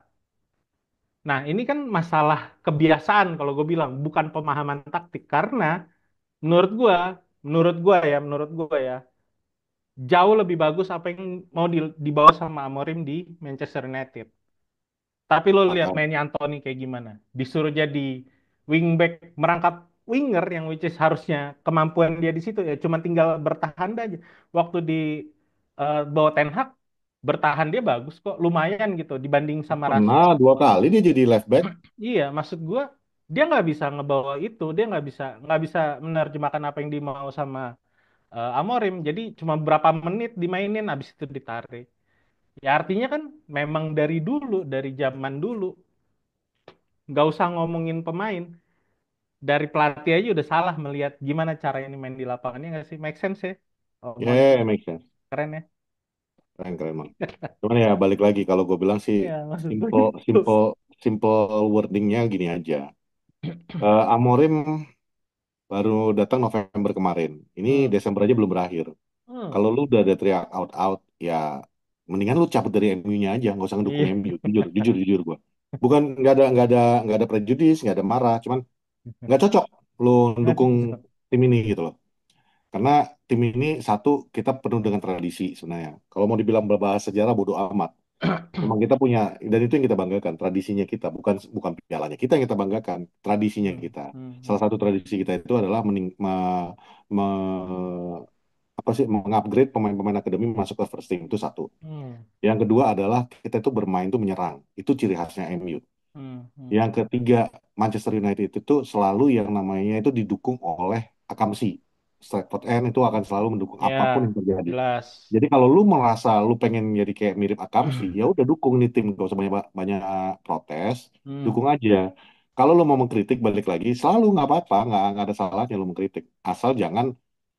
Nah, ini kan masalah kebiasaan kalau gue bilang, bukan pemahaman taktik. Karena menurut gue, menurut gue ya, jauh lebih bagus apa yang mau dibawa sama Amorim di Manchester United. Tapi lo lihat maka mainnya Anthony kayak gimana? Disuruh jadi wingback merangkap, winger yang which is harusnya kemampuan dia di situ ya cuma tinggal bertahan aja. Waktu di bawah Ten Hag bertahan dia bagus kok, lumayan gitu dibanding sama Pernah Rashford. 2 kali dia jadi left back. Iya, maksud gua dia nggak bisa ngebawa itu, dia nggak bisa menerjemahkan apa yang dimau sama Amorim. Jadi cuma berapa menit dimainin, abis itu ditarik. Ya artinya kan memang dari dulu, dari zaman dulu, nggak usah ngomongin pemain, dari pelatih aja udah salah melihat gimana cara ini main di lapangan. Ya nggak sih, make sense ya, Omorim Ya, make sense. keren ya. Keren, keren, Bang. Cuman ya balik lagi kalau gue bilang sih Ya maksud gue simple gitu. simple simple wordingnya gini aja. Amorim baru datang November kemarin. Ini Hmm. Desember aja belum berakhir. Hmm. Kalau lu udah ada teriak out out, ya mendingan lu cabut dari MU-nya aja, nggak usah ngedukung Iya. MU. Jujur, jujur, jujur gue. Bukan nggak ada prejudis, nggak ada marah, cuman nggak cocok lu dukung tim ini gitu loh. Karena tim ini satu kita penuh dengan tradisi sebenarnya. Kalau mau dibilang berbahas sejarah bodo amat. Memang kita punya dan itu yang kita banggakan, tradisinya kita, bukan bukan pialanya kita yang kita banggakan, tradisinya Hmm. kita. Hmm. Salah Hmm. satu tradisi kita itu adalah me- apa sih mengupgrade pemain-pemain akademi masuk ke first team itu satu. Hmm. Yang kedua adalah kita itu bermain itu menyerang. Itu ciri khasnya MU. Hmm. Hmm. Yang ketiga, Manchester United itu selalu yang namanya itu didukung oleh akamsi. Stratford End itu akan selalu mendukung apapun Ya, yang terjadi. jelas. Jadi kalau lu merasa lu pengen jadi kayak mirip Akamsi, ya udah dukung nih tim, gak usah banyak banyak protes, Hmm. dukung aja. Kalau lu mau mengkritik balik lagi, selalu nggak apa-apa, nggak ada salahnya lu mengkritik. Asal jangan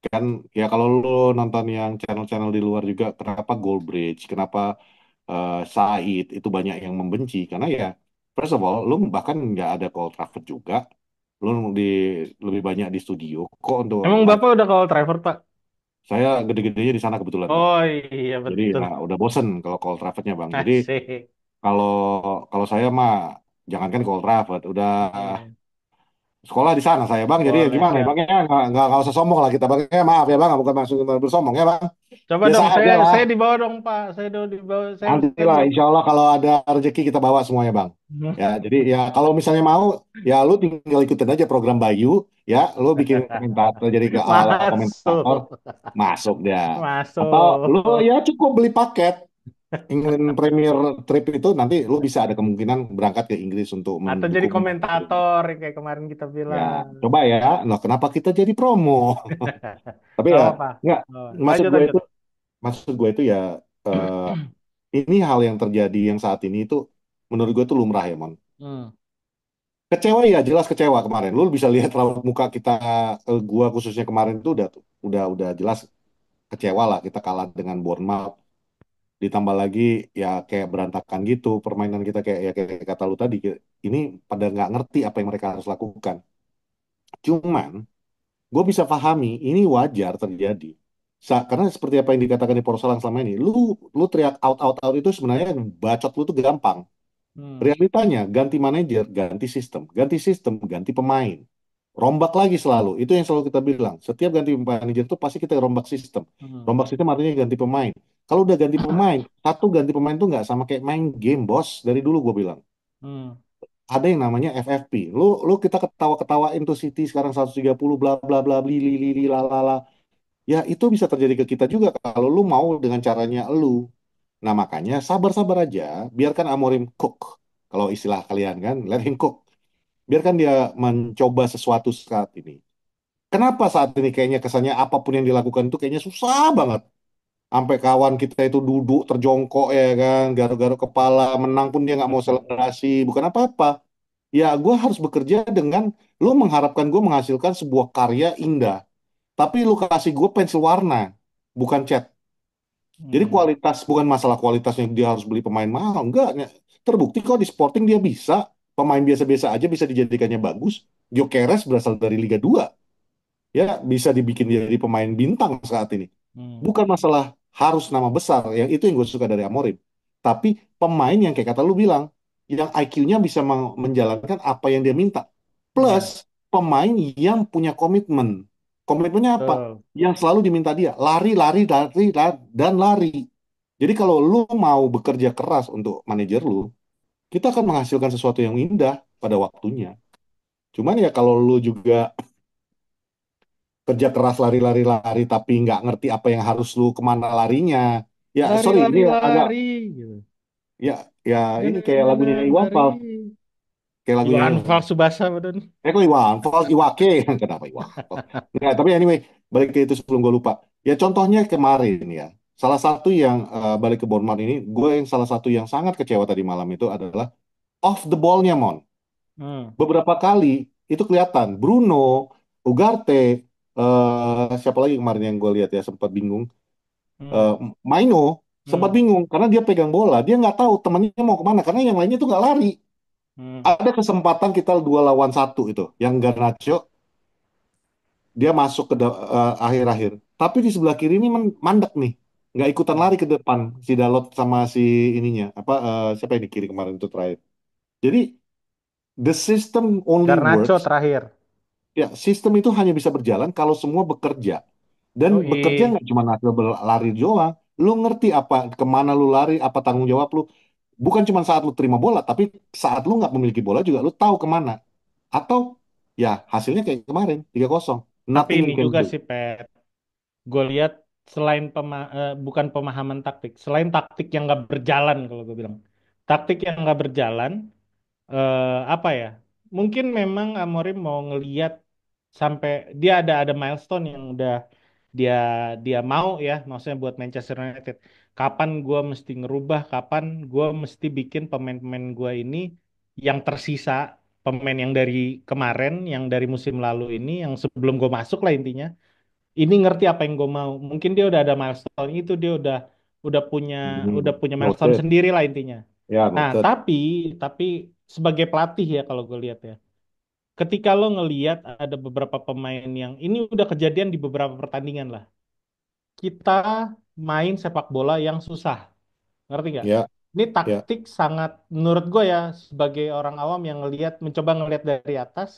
kan ya kalau lu nonton yang channel-channel di luar juga, kenapa Goldbridge, kenapa Said itu banyak yang membenci karena ya first of all, lu bahkan nggak ada Cole Trafford juga, lu di lebih banyak di studio kok untuk Emang live. Bapak udah call driver, Pak? Saya gede-gedenya di sana kebetulan, Bang. Oh iya Jadi betul. ya udah bosen kalau Cold Trafford-nya Bang. Jadi Asik. kalau kalau saya mah jangankan Cold Trafford, udah Iya. sekolah di sana saya Bang. Jadi ya Boleh, gimana ya siap. Bang ya nggak usah sombong lah kita Bang. Ya maaf ya Bang, bukan maksud bersombong ya Bang. Coba Biasa dong, aja saya lah. saya di bawah dong, Pak. Saya do di bawah. Saya Nantilah belum. insya Allah kalau ada rezeki kita bawa semuanya Bang. Ya jadi ya kalau misalnya mau ya lu tinggal ikutin aja program Bayu ya lu bikin komentator jadi ke ala komentator Masuk. masuk dia. Atau lu Masuk. ya cukup beli paket England Premier Trip itu nanti lu bisa ada kemungkinan berangkat ke Inggris untuk Atau jadi mendukung. komentator kayak kemarin kita Ya, bilang. coba ya. Nah, kenapa kita jadi promo? Tapi Gak ya, apa-apa. nggak. Oh, Maksud lanjut gue lanjut. itu, maksud gue itu ya, eh, ini hal yang terjadi yang saat ini itu, menurut gue itu lumrah ya, Mon. Hmm. Kecewa ya, jelas kecewa kemarin. Lu bisa lihat raut muka kita, gua khususnya kemarin itu udah jelas kecewa lah. Kita kalah dengan Bournemouth. Ditambah lagi ya kayak berantakan gitu permainan kita kayak ya kayak kata lu tadi ini pada nggak ngerti apa yang mereka harus lakukan. Cuman gue bisa pahami ini wajar terjadi. Karena seperti apa yang dikatakan di Porsalang selama ini, lu teriak out out out itu sebenarnya bacot lu tuh gampang. Hmm. Realitanya ganti manajer, ganti sistem, ganti pemain. Rombak lagi selalu. Itu yang selalu kita bilang. Setiap ganti manajer itu pasti kita rombak sistem. Hmm. Rombak sistem artinya ganti pemain. Kalau udah ganti pemain, satu ganti pemain tuh nggak sama kayak main game, bos. Dari dulu gue bilang. Hmm. Ada yang namanya FFP. Lu kita ketawa-ketawain tuh City sekarang 130 bla bla bla bli li li li la la la. Ya itu bisa terjadi ke kita juga kalau lu mau dengan caranya lu. Nah makanya sabar-sabar aja, biarkan Amorim cook. Kalau istilah kalian kan, let him cook. Biarkan dia mencoba sesuatu saat ini. Kenapa saat ini kayaknya kesannya apapun yang dilakukan itu kayaknya susah banget. Sampai kawan kita itu duduk terjongkok ya kan, garuk-garuk kepala, menang pun dia nggak mau selebrasi, bukan apa-apa. Ya gue harus bekerja dengan, lu mengharapkan gue menghasilkan sebuah karya indah. Tapi lu kasih gue pensil warna, bukan cat. Jadi Hmm. kualitas, bukan masalah kualitasnya dia harus beli pemain mahal. Enggak, terbukti kok di Sporting dia bisa. Pemain biasa-biasa aja bisa dijadikannya bagus. Gyökeres berasal dari Liga 2 ya bisa dibikin jadi pemain bintang saat ini. Hmm. Bukan masalah harus nama besar, yang itu yang gue suka dari Amorim. Tapi pemain yang kayak kata lu bilang, yang IQ-nya bisa menjalankan apa yang dia minta. Plus Hmm. pemain yang punya komitmen. Komitmennya apa? Betul. Yang selalu diminta dia, lari, lari, lari, dan lari. Jadi kalau lu mau bekerja keras untuk manajer lu, kita akan menghasilkan sesuatu yang indah pada waktunya. Cuman ya kalau lu juga kerja keras lari-lari-lari tapi nggak ngerti apa yang harus lu kemana larinya. Ya, Lari, sorry, ini lari, agak lari gitu. ya ya ini kayak lagunya Dan Iwan lari. Fals, kayak lagunya Iwan Fals Subasa badan. kok Iwan Fals, Iwake, kenapa Iwan Fals? Nggak, tapi anyway, balik ke itu sebelum gue lupa. Ya contohnya kemarin ya, salah satu yang balik ke Bournemouth ini, gue yang salah satu yang sangat kecewa tadi malam itu adalah off the ball-nya, Mon. Hmm. Beberapa kali itu kelihatan Bruno, Ugarte, siapa lagi kemarin yang gue lihat ya sempat bingung, Hmm. eh, Maino sempat Hmm. bingung karena dia pegang bola, dia nggak tahu temennya mau kemana karena yang lainnya tuh nggak lari. Hmm. Ada kesempatan kita 2 lawan 1 itu, yang Garnacho dia masuk ke akhir-akhir, tapi di sebelah kiri ini mandek nih, nggak ikutan Hmm. lari ke depan si Dalot sama si ininya apa siapa yang di kiri kemarin itu terakhir. Jadi the system only Garnacho works. terakhir. Ya, sistem itu hanya bisa berjalan kalau semua bekerja. Dan Oh, bekerja nggak cuma hasil berlari doang. Lu ngerti apa kemana lu lari, apa tanggung jawab lu. Bukan cuma saat lu terima bola, tapi saat lu nggak memiliki bola juga lu tahu kemana. Atau ya hasilnya kayak kemarin 3-0. tapi Nothing ini you can juga do. sih, Pet. Gue lihat selain bukan pemahaman taktik, selain taktik yang nggak berjalan kalau gue bilang, taktik yang nggak berjalan, apa ya? Mungkin memang Amorim mau ngeliat sampai dia ada milestone yang udah dia dia mau ya, maksudnya buat Manchester United. Kapan gue mesti ngerubah, kapan gue mesti bikin pemain-pemain gue ini yang tersisa, pemain yang dari kemarin, yang dari musim lalu ini, yang sebelum gue masuk lah intinya ini ngerti apa yang gue mau. Mungkin dia udah ada milestone itu, dia udah punya milestone Noted. sendiri lah intinya. Ya, Nah, noted. tapi sebagai pelatih ya kalau gue lihat ya, ketika lo ngelihat ada beberapa pemain yang ini udah kejadian di beberapa pertandingan lah. Kita main sepak bola yang susah, ngerti nggak? Ya, Ini ya, taktik sangat, menurut gue ya, sebagai orang awam yang mencoba ngelihat dari atas,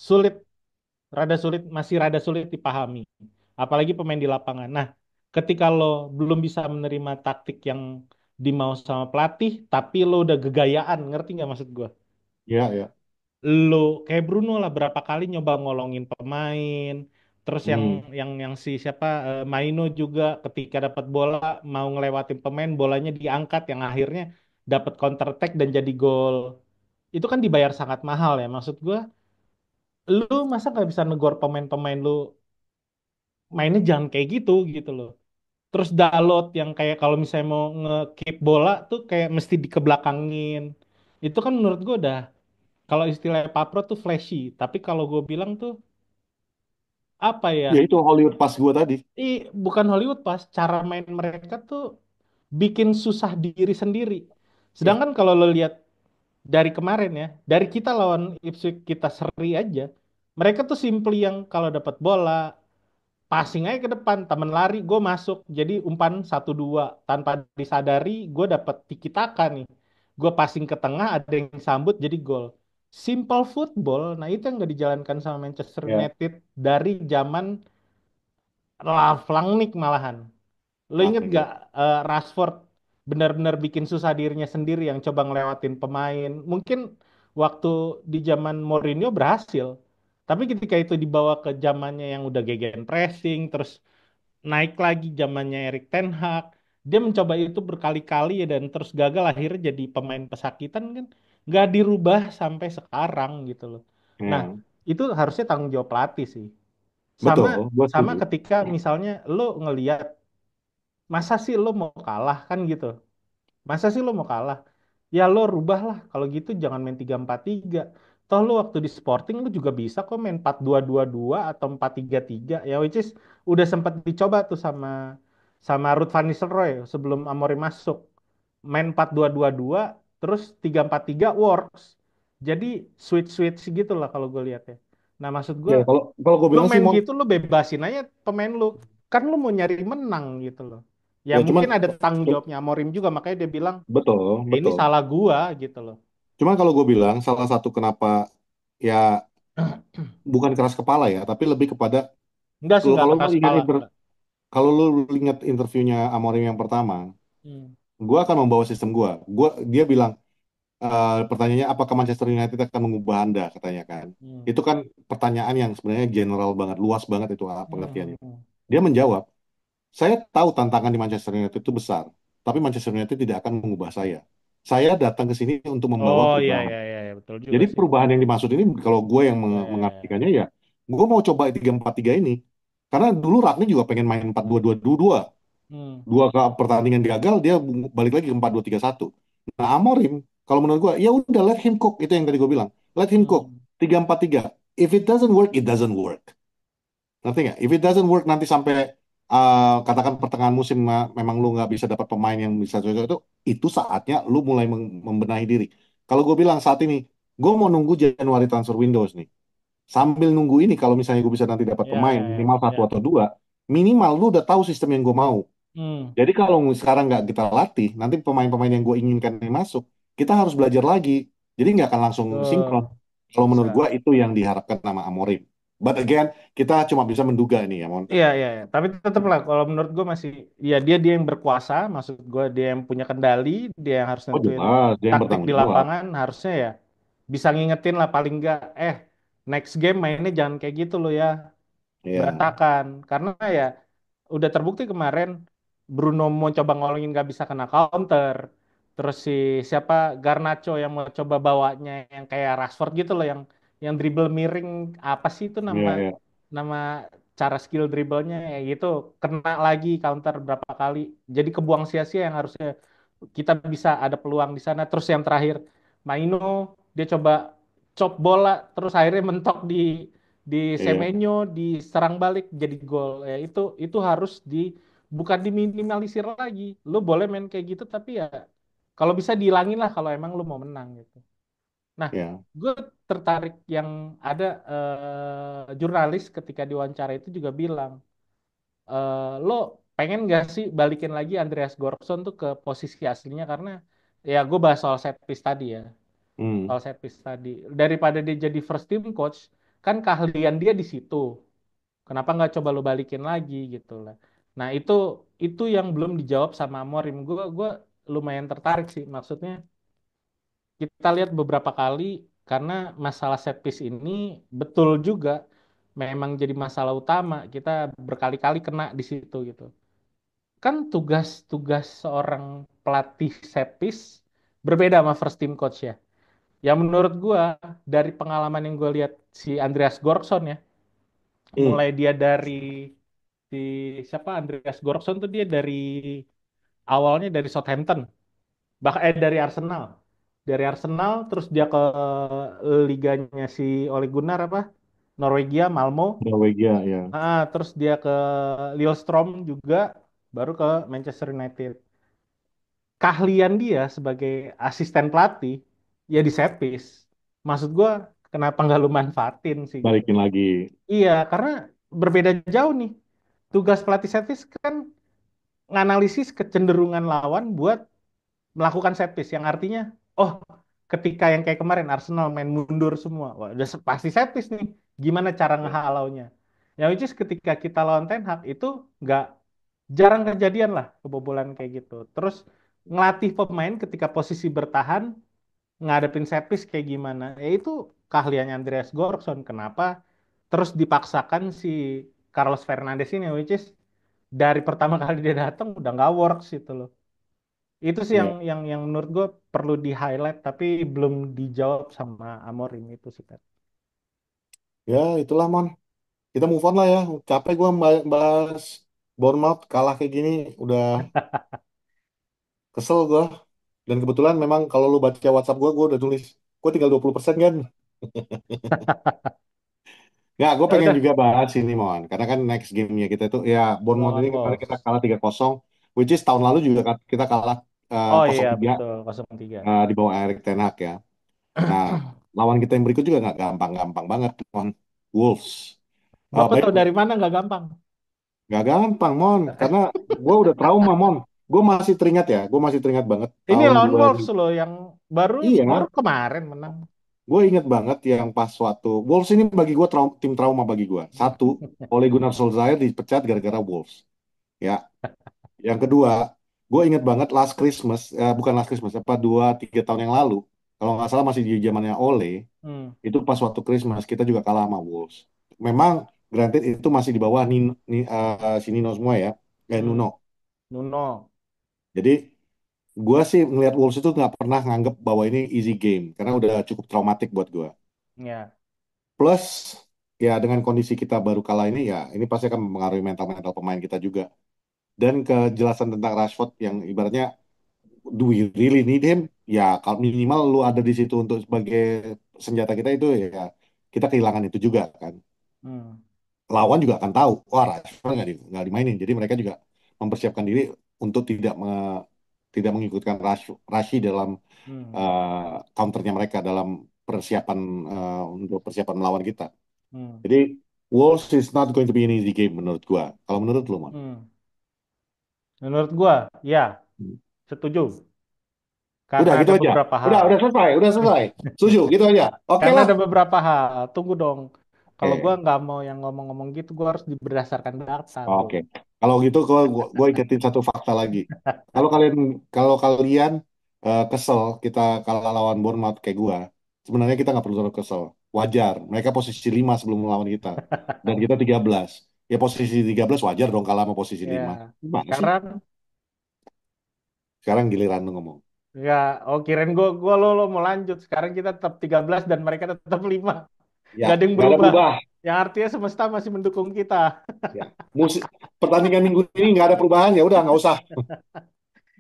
sulit, rada sulit, masih rada sulit dipahami. Apalagi pemain di lapangan. Nah, ketika lo belum bisa menerima taktik yang dimau sama pelatih, tapi lo udah gegayaan, ngerti nggak maksud gue? ya, ya. Lo kayak Bruno lah berapa kali nyoba ngolongin pemain, terus Hmm. yang si siapa Maino juga ketika dapat bola mau ngelewatin pemain, bolanya diangkat yang akhirnya dapat counter attack dan jadi gol. Itu kan dibayar sangat mahal ya. Maksud gue, lu masa nggak bisa negor pemain-pemain lu mainnya jangan kayak gitu gitu loh. Terus Dalot yang kayak kalau misalnya mau nge-keep bola tuh kayak mesti dikebelakangin. Itu kan menurut gue udah kalau istilah Papro tuh flashy. Tapi kalau gue bilang tuh apa ya? Ya itu Hollywood pas gua tadi. Bukan Hollywood pas cara main mereka tuh bikin susah diri sendiri. Ya, Sedangkan kalau lo lihat dari kemarin ya, dari kita lawan Ipswich kita seri aja. Mereka tuh simply yang kalau dapat bola passing aja ke depan, temen lari, gue masuk. Jadi umpan 1-2 tanpa disadari, gue dapet tiki taka nih. Gue passing ke tengah, ada yang sambut jadi gol. Simple football, nah itu yang gak dijalankan sama Manchester ya, United dari zaman Ralf Rangnick malahan. Lo inget nothing gak ya. Rashford benar-benar bikin susah dirinya sendiri yang coba ngelewatin pemain. Mungkin waktu di zaman Mourinho berhasil. Tapi ketika itu dibawa ke zamannya yang udah gegen pressing, terus naik lagi zamannya Erik Ten Hag. Dia mencoba itu berkali-kali ya dan terus gagal akhirnya jadi pemain pesakitan kan nggak dirubah sampai sekarang gitu loh. Nah, Ya, itu harusnya tanggung jawab pelatih sih. Sama betul, gua sama setuju. ketika misalnya lo ngelihat masa sih lo mau kalah kan gitu. Masa sih lo mau kalah? Ya lo rubah lah. Kalau gitu jangan main 3-4-3. Toh lo waktu di Sporting lo juga bisa kok main 4-2-2-2 atau 4-3-3. Ya which is udah sempat dicoba tuh sama sama Ruud van Nistelrooy sebelum Amorim masuk. Main 4-2-2-2 terus 3-4-3 works. Jadi switch-switch gitu lah kalau gue lihat ya. Nah maksud gue Ya, kalau kalau gue lo bilang sih, main Mon, gitu lo bebasin aja pemain lo. Kan lo mau nyari menang gitu loh. Ya ya cuman mungkin ada tanggung jawabnya Amorim juga makanya dia bilang betul, ini betul. salah gua gitu loh. Cuman kalau gue bilang salah satu kenapa ya bukan keras kepala ya, tapi lebih kepada Enggak sih, enggak kalau lu keras ingat kepala, enggak. kalau lu ingat interviewnya Amorim yang pertama, Hmm. gue akan membawa sistem gue. Dia bilang pertanyaannya apakah Manchester United akan mengubah Anda katanya kan. Hmm. Itu kan pertanyaan yang sebenarnya general banget, luas banget itu Hmm. pengertiannya. Hmm. Dia menjawab, saya tahu tantangan di Manchester United itu besar, tapi Manchester United tidak akan mengubah saya. Saya datang ke sini untuk membawa Oh iya perubahan. iya iya iya, betul juga Jadi sih. perubahan yang dimaksud ini kalau gue yang Ya ya ya. mengartikannya ya, gue mau coba 3-4-3 ini. Karena dulu Ragnik juga pengen main 4-2-2-2. Hmm. Dua ke pertandingan gagal, dia balik lagi ke 4-2-3-1. Nah, Amorim, kalau menurut gue, ya udah let him cook. Itu yang tadi gue bilang. Let him cook. Hmm. 3-4-3. If it doesn't work, it doesn't work. Ngerti nggak? If it doesn't work nanti sampai katakan pertengahan musim memang lu nggak bisa dapat pemain yang bisa cocok itu saatnya lu mulai membenahi diri. Kalau gue bilang saat ini, gue mau nunggu Januari transfer windows nih. Sambil nunggu ini, kalau misalnya gue bisa nanti dapat Ya pemain ya ya minimal satu ya. atau dua, minimal lu udah tahu sistem yang gue mau. Hmm. Jadi kalau sekarang nggak kita latih, nanti pemain-pemain yang gue inginkan ini masuk, kita harus belajar lagi. Jadi nggak akan langsung sinkron. Betul. Kalau menurut gue Bisa. itu yang diharapkan sama Amorim. But again, kita cuma bisa menduga ini ya, Mon. Iya, iya, iya. Tapi tetap lah, kalau menurut gue masih, ya dia yang berkuasa, maksud gue dia yang punya kendali, dia yang harus Oh nentuin jelas, dia yang taktik bertanggung di jawab. lapangan, harusnya ya bisa ngingetin lah paling nggak, next game mainnya jangan kayak gitu loh ya, Iya, berantakan. Karena ya udah terbukti kemarin Bruno mau coba ngolongin nggak bisa kena counter, terus si siapa Garnacho yang mau coba bawanya yang kayak Rashford gitu loh, yang dribble miring, apa sih itu iya, nama iya, nama cara skill dribblenya ya gitu, kena lagi counter berapa kali, jadi kebuang sia-sia yang harusnya kita bisa ada peluang di sana. Terus yang terakhir Maino, dia coba chop bola terus akhirnya mentok di iya, Semenyo, diserang balik jadi gol ya. Itu harus bukan diminimalisir lagi. Lu boleh main kayak gitu tapi ya kalau bisa dihilangin lah kalau emang lu mau menang gitu. Nah, iya. gue tertarik yang ada jurnalis ketika diwawancara itu juga bilang, lo pengen gak sih balikin lagi Andreas Gorsson tuh ke posisi aslinya, karena ya gue bahas soal set piece tadi ya, Hmm, soal set piece tadi. Daripada dia jadi first team coach, kan keahlian dia di situ. Kenapa nggak coba lo balikin lagi gitu lah. Nah, itu yang belum dijawab sama Amorim. Gue lumayan tertarik sih. Maksudnya kita lihat beberapa kali, karena masalah set piece ini betul juga memang jadi masalah utama. Kita berkali-kali kena di situ gitu. Kan tugas-tugas seorang pelatih set piece berbeda sama first team coach ya. Yang menurut gua dari pengalaman yang gue lihat si Andreas Gorkson ya, hmm. mulai dia dari si siapa Andreas Gorkson tuh dia dari awalnya dari Southampton, dari Arsenal. Dari Arsenal terus dia ke liganya si Ole Gunnar apa? Norwegia, Malmo. Norwegia ya. Terus dia ke Lillestrøm juga, baru ke Manchester United. Keahlian dia sebagai asisten pelatih ya di set piece. Maksud gua kenapa nggak lu manfaatin sih gitu. Balikin lagi. Iya, karena berbeda jauh nih. Tugas pelatih set piece kan nganalisis kecenderungan lawan buat melakukan set piece, yang artinya, oh, ketika yang kayak kemarin Arsenal main mundur semua, wah, udah pasti set piece nih. Gimana cara Ya, ngehalaunya? Yang which is ketika kita lawan Ten Hag itu nggak jarang kejadian lah kebobolan kayak gitu. Terus ngelatih pemain ketika posisi bertahan ngadepin set piece kayak gimana? Ya itu keahliannya Andreas Gorkson. Kenapa? Terus dipaksakan si Carlos Fernandes ini, which is dari pertama kali dia datang udah nggak works itu loh. Itu sih yang ya, menurut gue perlu di highlight tapi belum dijawab sama Amorim itu sih Pat. ya itulah Mon. Kita move on lah ya. Capek gue bahas Bournemouth kalah kayak gini. Udah kesel gue. Dan kebetulan memang kalau lu baca WhatsApp gue udah tulis. Gue tinggal 20% kan. Ya, gue Ya pengen udah juga bahas ini, Mon. Karena kan next game-nya kita itu, ya Bournemouth ini lawan kemarin kita Wolves. kalah 3-0. Which is tahun lalu juga kita kalah Oh iya 0-3 betul 0-3. di bawah Erik Ten Hag ya. Nah, lawan kita yang berikut juga nggak gampang-gampang banget, Mon. Wolves. Bapak Baik, tahu dari mana nggak gampang? nggak gampang, Mon. Karena gue udah trauma, Mon. Gue masih teringat ya. Gue masih teringat banget Ini tahun lawan 2000. Wolves loh yang baru baru Iya, kemarin menang. gue inget banget yang pas waktu Wolves ini bagi gue tim trauma bagi gue. Satu, Ole Gunnar Solskjaer dipecat gara-gara Wolves. Ya, yang kedua, gue inget banget last Christmas, bukan last Christmas, apa 2-3 tahun yang lalu. kalau nggak salah masih di zamannya Ole, Hmm. itu pas waktu Christmas kita juga kalah sama Wolves. Memang granted itu masih di bawah si Nino semua ya, kayak Nuno. Hmm. Nuno. Jadi gue sih ngelihat Wolves itu nggak pernah nganggep bahwa ini easy game karena udah cukup traumatik buat gue. Ya. Plus ya dengan kondisi kita baru kalah ini ya ini pasti akan mempengaruhi mental-mental pemain kita juga. Dan kejelasan tentang Rashford yang ibaratnya do we really need him? Ya kalau minimal lu ada di situ untuk sebagai senjata kita itu ya kita kehilangan itu juga kan. Hmm. Lawan juga akan tahu, wah Rashford nggak dimainin. Jadi mereka juga mempersiapkan diri untuk tidak mengikutkan Rashi dalam Hmm. counternya mereka dalam persiapan untuk persiapan melawan kita. Hmm. Jadi Wolves is not going to be an easy game menurut gua. Kalau menurut lu, Mon? Hmm. Menurut gua, ya, setuju. Karena Udah gitu ada aja. beberapa Udah, hal. udah selesai. Setuju, gitu aja. Oke Karena lah. ada beberapa hal. Tunggu dong. Kalau gua Oke. nggak mau yang ngomong-ngomong gitu, gua harus berdasarkan data, bro. Oke. Kalau gitu gua iketin satu fakta lagi. Kalau kalian kalau kalian kesel kita kalah lawan Bournemouth kayak gua, sebenarnya kita nggak perlu terlalu kesel. Wajar. Mereka posisi 5 sebelum melawan kita. Dan kita 13. Ya posisi 13 wajar dong kalah sama posisi Ya, 5. Gimana sih? sekarang Sekarang giliran lu ngomong. ya, oh kirain gua lo mau lanjut. Sekarang kita tetap 13 dan mereka tetap 5. Ya, Gak ada yang nggak ada berubah. berubah. Yang artinya semesta masih mendukung kita. Ya. Pertandingan minggu ini nggak ada perubahan ya udah nggak usah.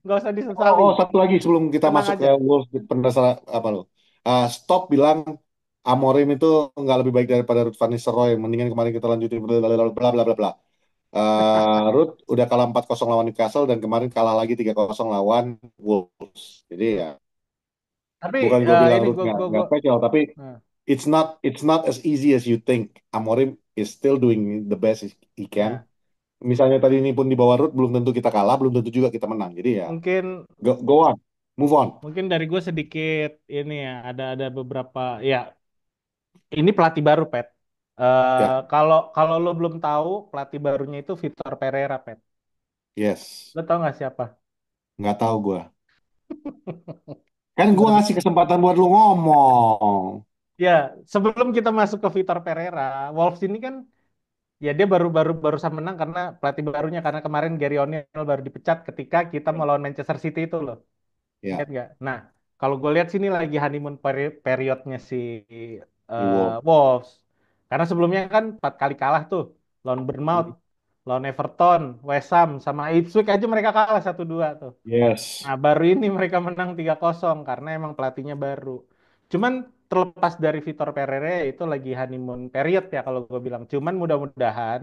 Nggak usah Oh, disesali. oh, satu lagi sebelum kita Tenang masuk ke aja. Wolves pendasar apa lo? Stop bilang Amorim itu nggak lebih baik daripada Ruud van Nistelrooy. Mendingan kemarin kita lanjutin bla bla bla bla bla bla bla. Ruud udah kalah 4-0 lawan Newcastle dan kemarin kalah lagi 3-0 lawan Wolves. Jadi ya Tapi bukan gue bilang ini Ruud nggak spesial, tapi nah, it's not as easy as you think. Amorim is still doing the best he can. ya, Misalnya tadi ini pun di bawah Ruud belum tentu kita kalah, belum tentu juga kita menang. Jadi ya mungkin go on, move on. mungkin dari gue sedikit ini ya ada beberapa ya ini pelatih baru Pet. Ya, Kalau kalau lo belum tahu pelatih barunya itu Vitor Pereira Pet. yes. Lo tau nggak siapa? Nggak tahu gue. Kan gue Menurut ngasih kesempatan buat lu ngomong. ya sebelum kita masuk ke Vitor Pereira, Wolves ini kan ya dia baru baru barusan menang karena pelatih barunya karena kemarin Gary O'Neil baru dipecat ketika kita melawan Manchester City itu loh. Ingat Ya, nggak? Nah, kalau gue lihat sini lagi honeymoon periodnya si di Wolves. Wolves. Karena sebelumnya kan 4 kali kalah tuh. Lawan Bournemouth, lawan Everton, West Ham, sama Ipswich aja mereka kalah 1-2 tuh. Yes. Nah, baru ini mereka menang 3-0 karena emang pelatihnya baru. Cuman terlepas dari Vitor Pereira itu lagi honeymoon period ya kalau gue bilang. Cuman mudah-mudahan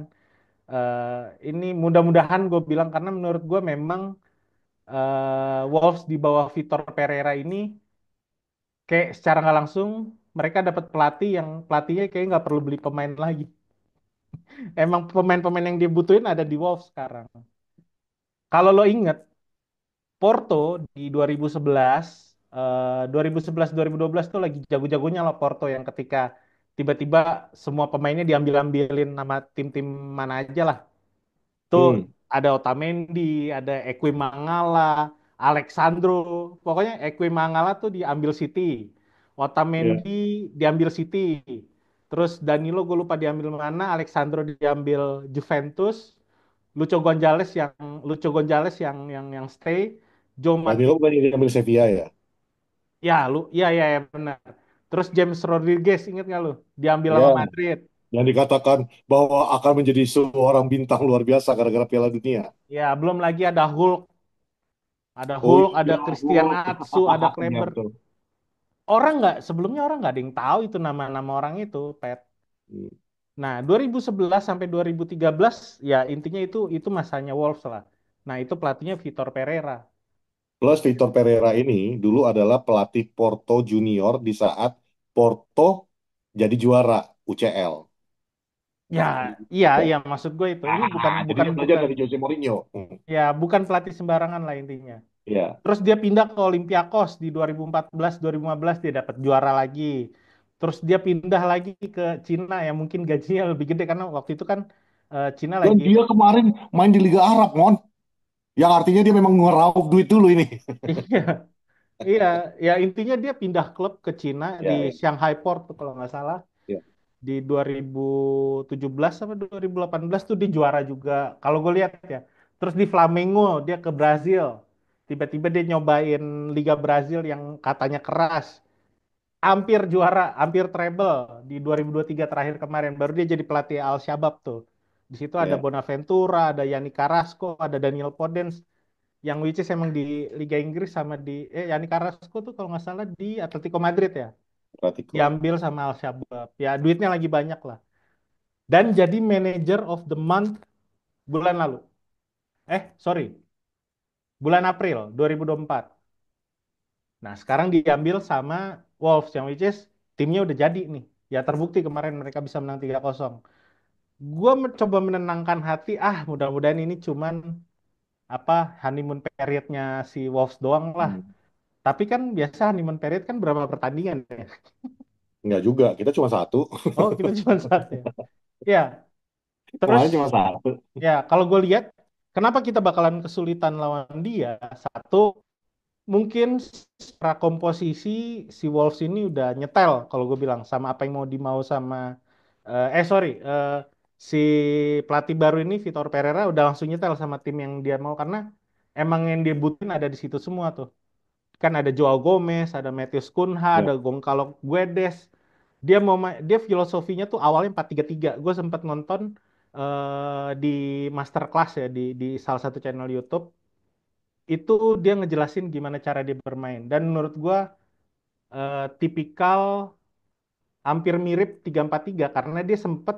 ini mudah-mudahan gue bilang karena menurut gue memang Wolves di bawah Vitor Pereira ini kayak secara nggak langsung mereka dapat pelatih yang pelatihnya kayak nggak perlu beli pemain lagi. Emang pemain-pemain yang dibutuhin ada di Wolves sekarang. Kalau lo inget Porto di 2011, 2011 2012 tuh lagi jago-jagonya lo Porto yang ketika tiba-tiba semua pemainnya diambil-ambilin nama tim-tim mana aja lah. Tuh Hmm, ada Otamendi, ada Ekwi Mangala, Alexandro. Pokoknya Ekwi Mangala tuh diambil City. ya. Otamendi diambil City. Terus Danilo gue lupa diambil mana, Alexandro diambil Juventus, Lucho Gonzalez yang stay, Joe Mat Danilo bukan yang diambil Sevilla ya? ya ya benar. Terus James Rodriguez inget nggak lu? Diambil Ya, sama Madrid. yang dikatakan bahwa akan menjadi seorang bintang luar biasa gara-gara Piala Dunia. Ya belum lagi Oh Ada iya, Christian Hulk. Atsu, ada Iya Kleber. betul. Sebelumnya orang nggak ada yang tahu itu nama-nama orang itu, Pet. Hmm. Nah, 2011 sampai 2013 ya intinya itu masanya Wolves lah. Nah, itu pelatihnya Vitor Pereira. Plus Vitor Pereira ini dulu adalah pelatih Porto Junior di saat Porto jadi juara UCL. Ya, iya, Ya. iya maksud gue itu. Ini bukan Jadi bukan dia belajar bukan dari Jose Mourinho. ya bukan pelatih sembarangan lah intinya. Ya. Terus dia pindah ke Olympiakos di 2014 2015 dia dapat juara lagi. Terus dia pindah lagi ke Cina yang mungkin gajinya lebih gede karena waktu itu kan Cina Dan lagi dia kemarin main di Liga Arab, Mon. Yang artinya dia memang ngeraup duit dulu ini. iya. Iya, ya intinya dia pindah klub ke Cina di Ya, ya, Shanghai Port tuh kalau nggak salah ya. di 2017 sama 2018 tuh dia juara juga. Kalau gue lihat ya. Terus di Flamengo dia ke Brazil. Tiba-tiba dia nyobain Liga Brazil yang katanya keras. Hampir juara, hampir treble di 2023 terakhir kemarin. Baru dia jadi pelatih Al Shabab tuh. Di situ ada Ya, Bonaventura, ada Yani Carrasco, ada Daniel Podence yang which is emang di Liga Inggris sama di Yani Carrasco tuh kalau nggak salah di Atletico Madrid ya. Pratico ya. Diambil sama Al Shabab. Ya duitnya lagi banyak lah. Dan jadi manager of the month bulan lalu. Sorry, bulan April 2024. Nah, sekarang diambil sama Wolves yang which is timnya udah jadi nih. Ya terbukti kemarin mereka bisa menang 3-0. Gue mencoba menenangkan hati, mudah-mudahan ini cuman apa honeymoon periodnya si Wolves doang lah. Hmm. Tapi kan biasa honeymoon period kan berapa pertandingan ya? Nggak juga, kita cuma satu. Oh, kita cuma satu ya. Ya, terus Kemarin cuma satu. ya kalau gue lihat kenapa kita bakalan kesulitan lawan dia? Satu, mungkin secara komposisi si Wolves ini udah nyetel kalau gue bilang sama apa yang mau dimau sama sorry si pelatih baru ini Vitor Pereira udah langsung nyetel sama tim yang dia mau karena emang yang dia butuhin ada di situ semua tuh. Kan ada Joao Gomez, ada Matheus Cunha, Ya, ada Gonçalo Guedes. Dia filosofinya tuh awalnya 4-3-3. Gue sempat nonton di masterclass ya di salah satu channel YouTube itu dia ngejelasin gimana cara dia bermain dan menurut gua tipikal hampir mirip 3-4-3 karena dia sempet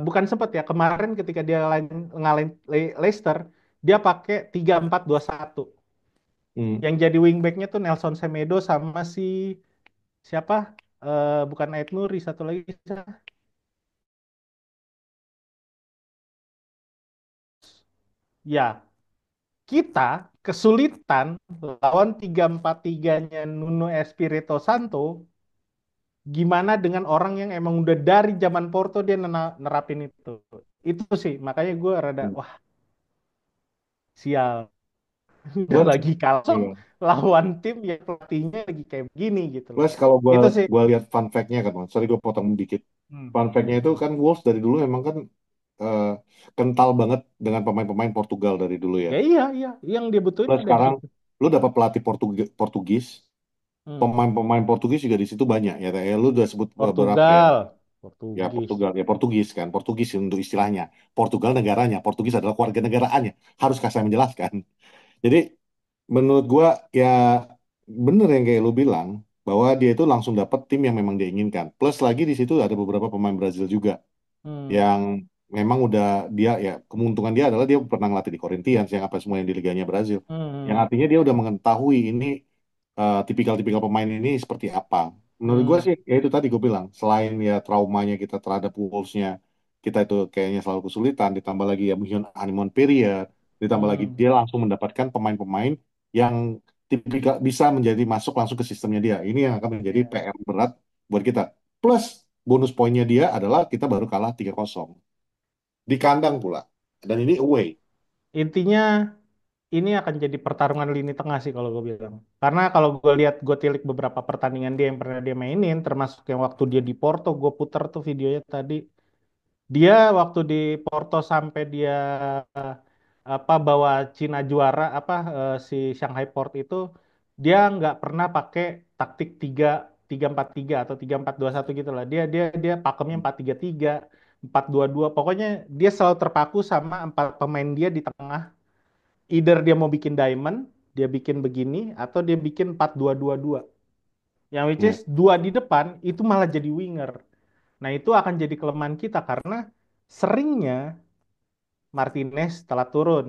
bukan sempet ya kemarin ketika dia ngalahin Leicester dia pakai 3-4-2-1 hmm. yang jadi wingbacknya tuh Nelson Semedo sama si siapa bukan Ait Nuri satu lagi ya kita kesulitan lawan 3-4-3-nya Nuno Espirito Santo gimana dengan orang yang emang udah dari zaman Porto dia nerapin itu. Itu sih, makanya gue rada, Hmm. wah sial, udah Plus, lagi kalsong iya. lawan tim yang pelatihnya lagi kayak begini gitu loh. Plus kalau gua Itu sih. gua lihat fun fact-nya kan, Bang. Sorry gue potong dikit. Hmm, Fun fact-nya itu hmm. kan Wolves dari dulu emang kan eh, kental banget dengan pemain-pemain Portugal dari dulu ya. Ya iya, iya, yang dia butuhin Plus ada di sekarang situ. lu dapat pelatih Portugis, Hmm. pemain-pemain Portugis juga di situ banyak ya. Ya lu udah sebut beberapa ya. Portugal, Ya Portugis. Portugal, ya Portugis kan, Portugis untuk istilahnya. Portugal negaranya, Portugis adalah keluarga negaraannya. Haruskah saya menjelaskan? Jadi menurut gua ya bener yang kayak lu bilang bahwa dia itu langsung dapat tim yang memang dia inginkan. Plus lagi di situ ada beberapa pemain Brazil juga Hmm, yang memang udah dia ya keuntungan dia adalah dia pernah ngelatih di Corinthians yang apa semua yang di liganya Brazil. hmm, Yang hmm, artinya dia udah mengetahui ini tipikal-tipikal pemain ini seperti apa. Menurut gue hmm, sih ya itu tadi gue bilang selain ya traumanya kita terhadap Wolves-nya kita itu kayaknya selalu kesulitan ditambah lagi ya mungkin honeymoon period ditambah lagi hmm. dia langsung mendapatkan pemain-pemain yang tipikal bisa menjadi masuk langsung ke sistemnya dia. Ini yang akan menjadi Ya. PR berat buat kita. Plus bonus poinnya dia adalah kita baru kalah 3-0 di kandang pula. Dan ini away. Intinya ini akan jadi pertarungan lini tengah sih kalau gue bilang. Karena kalau gue lihat gue tilik beberapa pertandingan dia yang pernah dia mainin, termasuk yang waktu dia di Porto, gue putar tuh videonya tadi. Dia waktu di Porto sampai dia eh, apa bawa Cina juara si Shanghai Port itu dia nggak pernah pakai taktik 3-3-4-3 atau 3-4-2-1 gitu lah. Dia pakemnya 4-3-3, 4-2-2. Pokoknya dia selalu terpaku sama empat pemain dia di tengah. Either dia mau bikin diamond, dia bikin begini atau dia bikin 4-2-2-2. Yang which is Ya, dua di depan itu malah jadi winger. Nah, itu akan jadi kelemahan kita karena seringnya Martinez telah turun.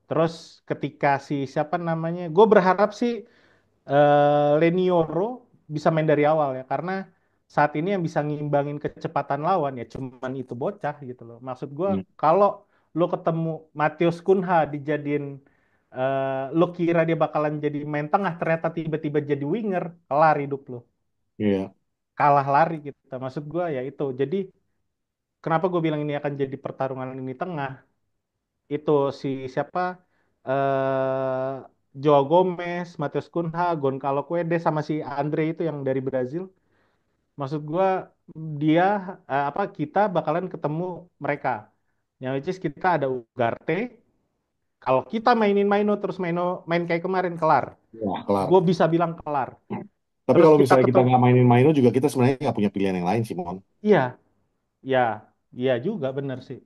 Terus ketika si siapa namanya, gue berharap sih Lenioro bisa main dari awal ya, karena saat ini yang bisa ngimbangin kecepatan lawan ya cuman itu bocah gitu loh. Maksud gue ya, kalau lo ketemu Matheus Cunha dijadiin lo kira dia bakalan jadi main tengah, ternyata tiba-tiba jadi winger, kelar hidup lo. ya. Kalah lari gitu. Maksud gue ya itu. Jadi kenapa gue bilang ini akan jadi pertarungan lini tengah? Itu si siapa? Joao Gomez, Matheus Cunha, Goncalo Guedes sama si Andre itu yang dari Brazil. Maksud gua dia apa kita bakalan ketemu mereka. Yang which is kita ada Ugarte. Kalau kita mainin Maino terus Maino main kayak kemarin kelar. Ya, kelar. Gue bisa bilang kelar. Tapi Terus kalau kita misalnya kita ketemu, nggak mainin Maino juga kita sebenarnya nggak punya pilihan yang lain sih, Mon. iya, ya, iya juga bener sih.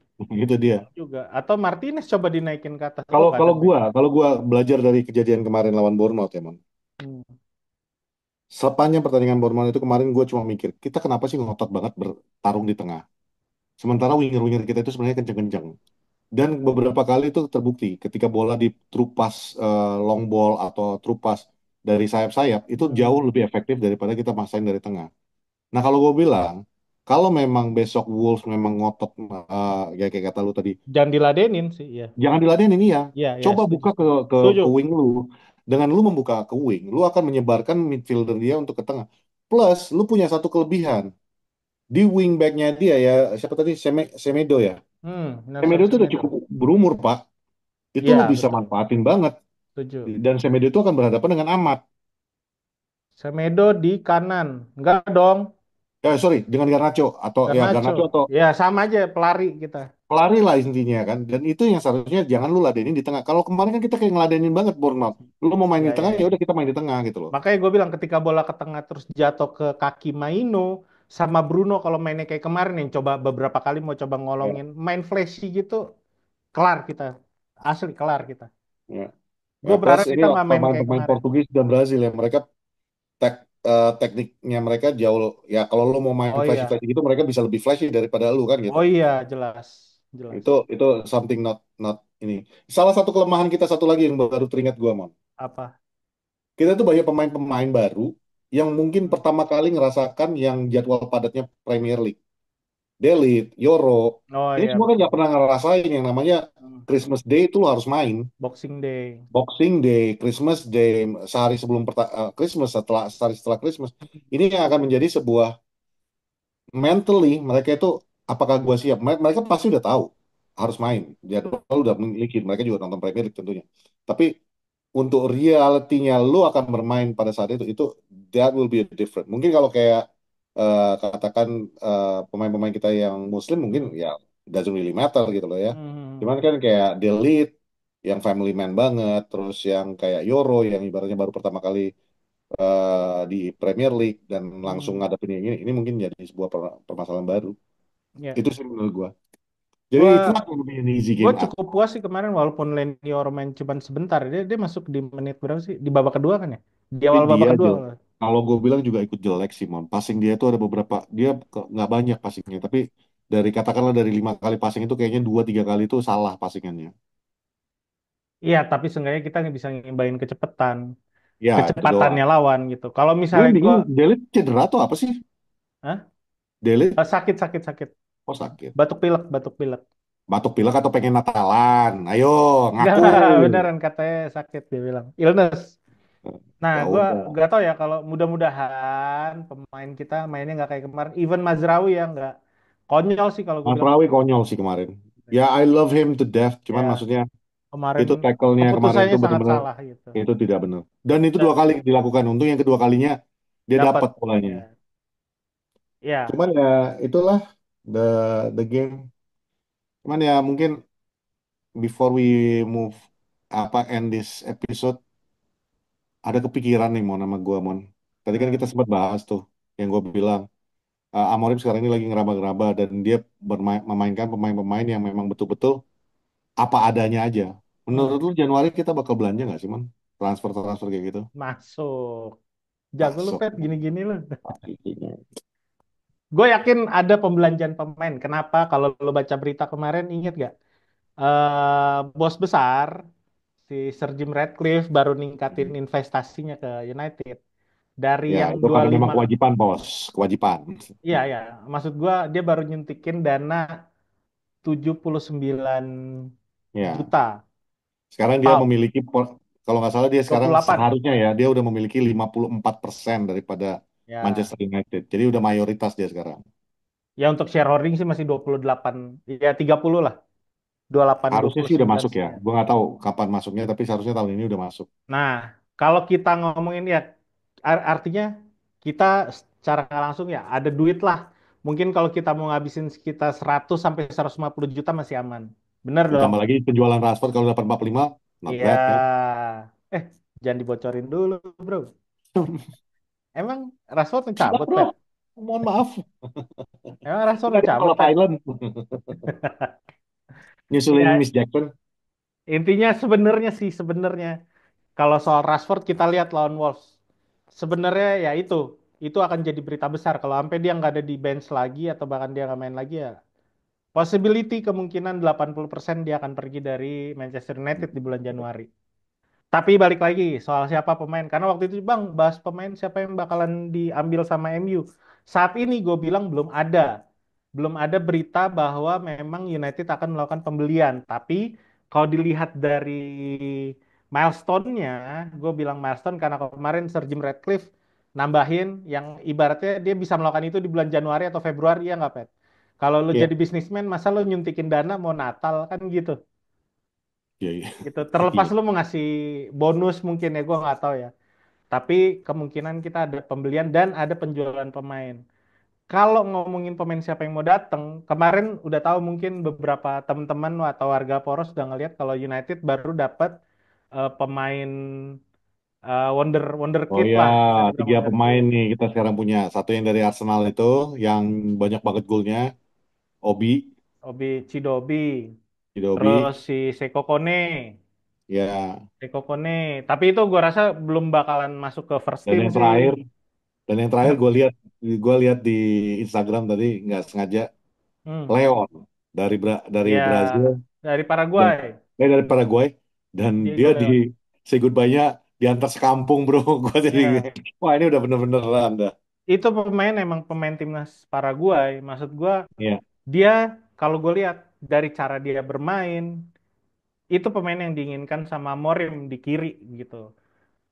Itu dia. Juga. Atau Martinez coba dinaikin ke atas. Gue Kalau gak ada kalau back. gua kalau gua belajar dari kejadian kemarin lawan Bournemouth ya, Mon. Hmm. Sepanjang pertandingan Bournemouth itu kemarin gue cuma mikir, kita kenapa sih ngotot banget bertarung di tengah? Sementara winger-winger kita itu sebenarnya kenceng-kenceng. Dan beberapa kali itu terbukti ketika bola di trupas long ball atau trupas dari sayap-sayap itu jauh Hmm. lebih efektif daripada kita masain dari tengah. Nah kalau gue bilang, kalau memang besok Wolves memang ngotot ya kayak kata lu tadi, Jangan diladenin sih, ya. jangan diladenin ya. Iya, ya, Coba setuju, buka ke setuju. ke Setuju. ke wing lu. Dengan lu membuka ke wing, lu akan menyebarkan midfielder dia untuk ke tengah. Plus, lu punya satu kelebihan di wing backnya dia ya. Siapa tadi? Semedo ya. Semedo Nelson itu udah Semedo. cukup berumur, Pak. Itu lu Iya, bisa betul. manfaatin banget. Setuju. Dan Semedo itu akan berhadapan dengan Amat. Semedo di kanan. Enggak dong. Sorry, dengan Garnacho atau ya Garnacho. Garnacho atau Ya, sama aja pelari kita. pelari lah intinya kan. Dan itu yang seharusnya jangan lu ladenin di tengah. Kalau kemarin kan kita kayak ngeladenin banget Bournemouth. Lu mau main Ya, di tengah ya, ya ya. udah kita main di tengah gitu loh. Makanya gue bilang ketika bola ke tengah terus jatuh ke kaki Maino sama Bruno kalau mainnya kayak kemarin yang coba beberapa kali mau coba Ya, ngolongin main flashy gitu, kelar kita. Asli kelar kita. ya. Ya, Gue plus berharap ini kita nggak main kayak pemain-pemain kemarin. Portugis dan Brazil ya mereka tekniknya mereka jauh ya kalau lo mau main Oh iya, flashy-flashy gitu mereka bisa lebih flashy daripada lu kan gitu. oh iya, jelas, jelas. Itu something not not ini. Salah satu kelemahan kita satu lagi yang baru teringat gua, Mon. Apa? Kita tuh banyak pemain-pemain baru yang mungkin Hmm. pertama kali ngerasakan yang jadwal padatnya Premier League. Delit, Yoro. Oh Ini iya semua kan nggak betul. pernah ngerasain yang namanya Hmm. Christmas Day itu lo harus main. Boxing Day. Boxing Day, Christmas Day, sehari sebelum Christmas, sehari setelah Christmas. Ini yang akan menjadi sebuah mentally mereka itu apakah gue siap? Mereka pasti udah tahu harus main. Jadwal udah memiliki. Mereka juga nonton Premier League tentunya. Tapi untuk realitinya lu akan bermain pada saat itu that will be different. Mungkin kalau kayak katakan pemain-pemain kita yang Muslim mungkin Hmm. ya it doesn't really matter gitu loh ya. Hmm. Cuman kan kayak Delete yang family man banget, terus yang kayak Yoro yang ibaratnya baru pertama kali di Premier League dan langsung Hmm. ngadepin yang ini mungkin jadi sebuah permasalahan baru. Ya, Itu sih menurut gua. Jadi it's gua not gonna be an easy gue game at cukup puas sih kemarin walaupun Lenior main cuman sebentar. Dia masuk di menit berapa sih? Di babak kedua kan ya? Di tapi awal babak dia kedua. jelek. Kalau gue bilang juga ikut jelek sih, Mon. Passing dia itu ada beberapa, dia nggak banyak passingnya, tapi dari katakanlah dari 5 kali passing itu kayaknya 2 3 kali itu salah passingannya. Iya, tapi seenggaknya kita nggak bisa ngimbain kecepatan. Ya itu Kecepatannya doang. lawan gitu. Kalau Gue misalnya gue, bingung, Delit cedera atau apa sih? Hah? Delit, Sakit, sakit, sakit. oh sakit. Batuk pilek, batuk pilek. Batuk pilek atau pengen Natalan? Ayo, ngaku. Enggak, beneran katanya sakit dia bilang. Illness. Nah, Ya gue udah. gak tau ya kalau mudah-mudahan pemain kita mainnya nggak kayak kemarin. Even Mazraoui ya nggak konyol sih kalau gue bilang. Masrawi konyol sih kemarin. Ya, I love him to death. Cuman Ya, maksudnya kemarin itu tackle-nya kemarin keputusannya itu sangat benar-benar salah gitu. itu tidak benar. Dan itu dua Dan kali dilakukan. Untung yang kedua kalinya dia dapat. dapat bolanya. Ya, ya. Cuman ya itulah the the game. Cuman ya mungkin before we move end this episode ada kepikiran nih Mon sama gua Mon. Tadi kan kita Hmm. sempat bahas tuh yang gue bilang Amorim sekarang ini lagi ngeraba-ngeraba dan dia memainkan pemain-pemain yang memang betul-betul apa adanya aja. Menurut Hmm. lu Januari kita bakal belanja nggak sih Mon? Transfer-transfer kayak gitu? Masuk. Jago lu Masuk. Pet, gini-gini lu. Pastinya. Gue yakin ada pembelanjaan pemain. Kenapa? Kalau lu baca berita kemarin, inget gak? Bos besar, si Sir Jim Ratcliffe baru ningkatin investasinya ke United. Dari Ya, yang itu karena memang 25, kewajiban, bos. Kewajiban. iya ya, maksud gua dia baru nyuntikin dana 79 Ya, juta sekarang dia pound, memiliki, kalau nggak salah dia sekarang 28. seharusnya ya, dia udah memiliki 54% daripada Ya, Manchester United. Jadi udah mayoritas dia sekarang. ya untuk shareholding sih masih 28, ya 30 lah. 28 Harusnya sih udah 29 masuk ya. sekian. Gue nggak tahu kapan masuknya, tapi seharusnya tahun ini udah masuk. Nah, kalau kita ngomongin ya artinya kita secara nggak langsung ya ada duit lah. Mungkin kalau kita mau ngabisin sekitar 100 sampai 150 juta masih aman. Bener dong? Ditambah lagi penjualan Rashford kalau dapat 45, not Iya. bad kan? Eh, jangan dibocorin dulu, bro. Emang Rashford Sudah mencabut, bro, Pet? mohon maaf. Emang Rashford Kita mencabut, kalau Pet? Thailand nyusulin Ya, Miss Jackson. intinya sebenarnya sih sebenarnya kalau soal Rashford kita lihat lawan Wolves. Sebenarnya ya itu akan jadi berita besar kalau sampai dia nggak ada di bench lagi atau bahkan dia nggak main lagi ya. Possibility kemungkinan 80% dia akan pergi dari Manchester United di bulan Januari. Tapi balik lagi soal siapa pemain. Karena waktu itu Bang bahas pemain siapa yang bakalan diambil sama MU. Saat ini gue bilang belum ada. Belum ada berita bahwa memang United akan melakukan pembelian. Tapi kalau dilihat dari milestone-nya, gue bilang milestone karena kemarin Sir Jim Ratcliffe nambahin yang ibaratnya dia bisa melakukan itu di bulan Januari atau Februari ya nggak Pet? Kalau lo Iya, jadi bisnismen, masa lo nyuntikin dana mau Natal kan gitu iya, iya. gitu. Terlepas Iya. lu mau ngasih bonus mungkin ya, gue nggak tahu ya. Tapi kemungkinan kita ada pembelian dan ada penjualan pemain. Kalau ngomongin pemain siapa yang mau datang, kemarin udah tahu mungkin beberapa teman-teman atau warga Poros udah ngelihat kalau United baru dapat pemain wonder wonder Oh kid ya, lah, bisa dibilang tiga wonder pemain kid. nih kita sekarang punya. Satu yang dari Arsenal itu, yang banyak banget golnya, Obi, Obi Chidobi, Tidak terus Obi, si Seko Kone, ya. Seko Kone. Tapi itu gue rasa belum bakalan masuk ke first Dan team yang sih. terakhir, dan yang terakhir gue lihat di Instagram tadi nggak sengaja, Hmm. Leon dari Ya, Brazil dari dan Paraguay, dari Paraguai, dan dia Diego di Leon. say goodbye-nya diantar sekampung bro. Gue jadi, Ya, wah ini udah bener-bener dah. itu pemain emang pemain timnas Paraguay. Maksud gua, Iya. dia kalau gue lihat dari cara dia bermain, itu pemain yang diinginkan sama Morim di kiri gitu.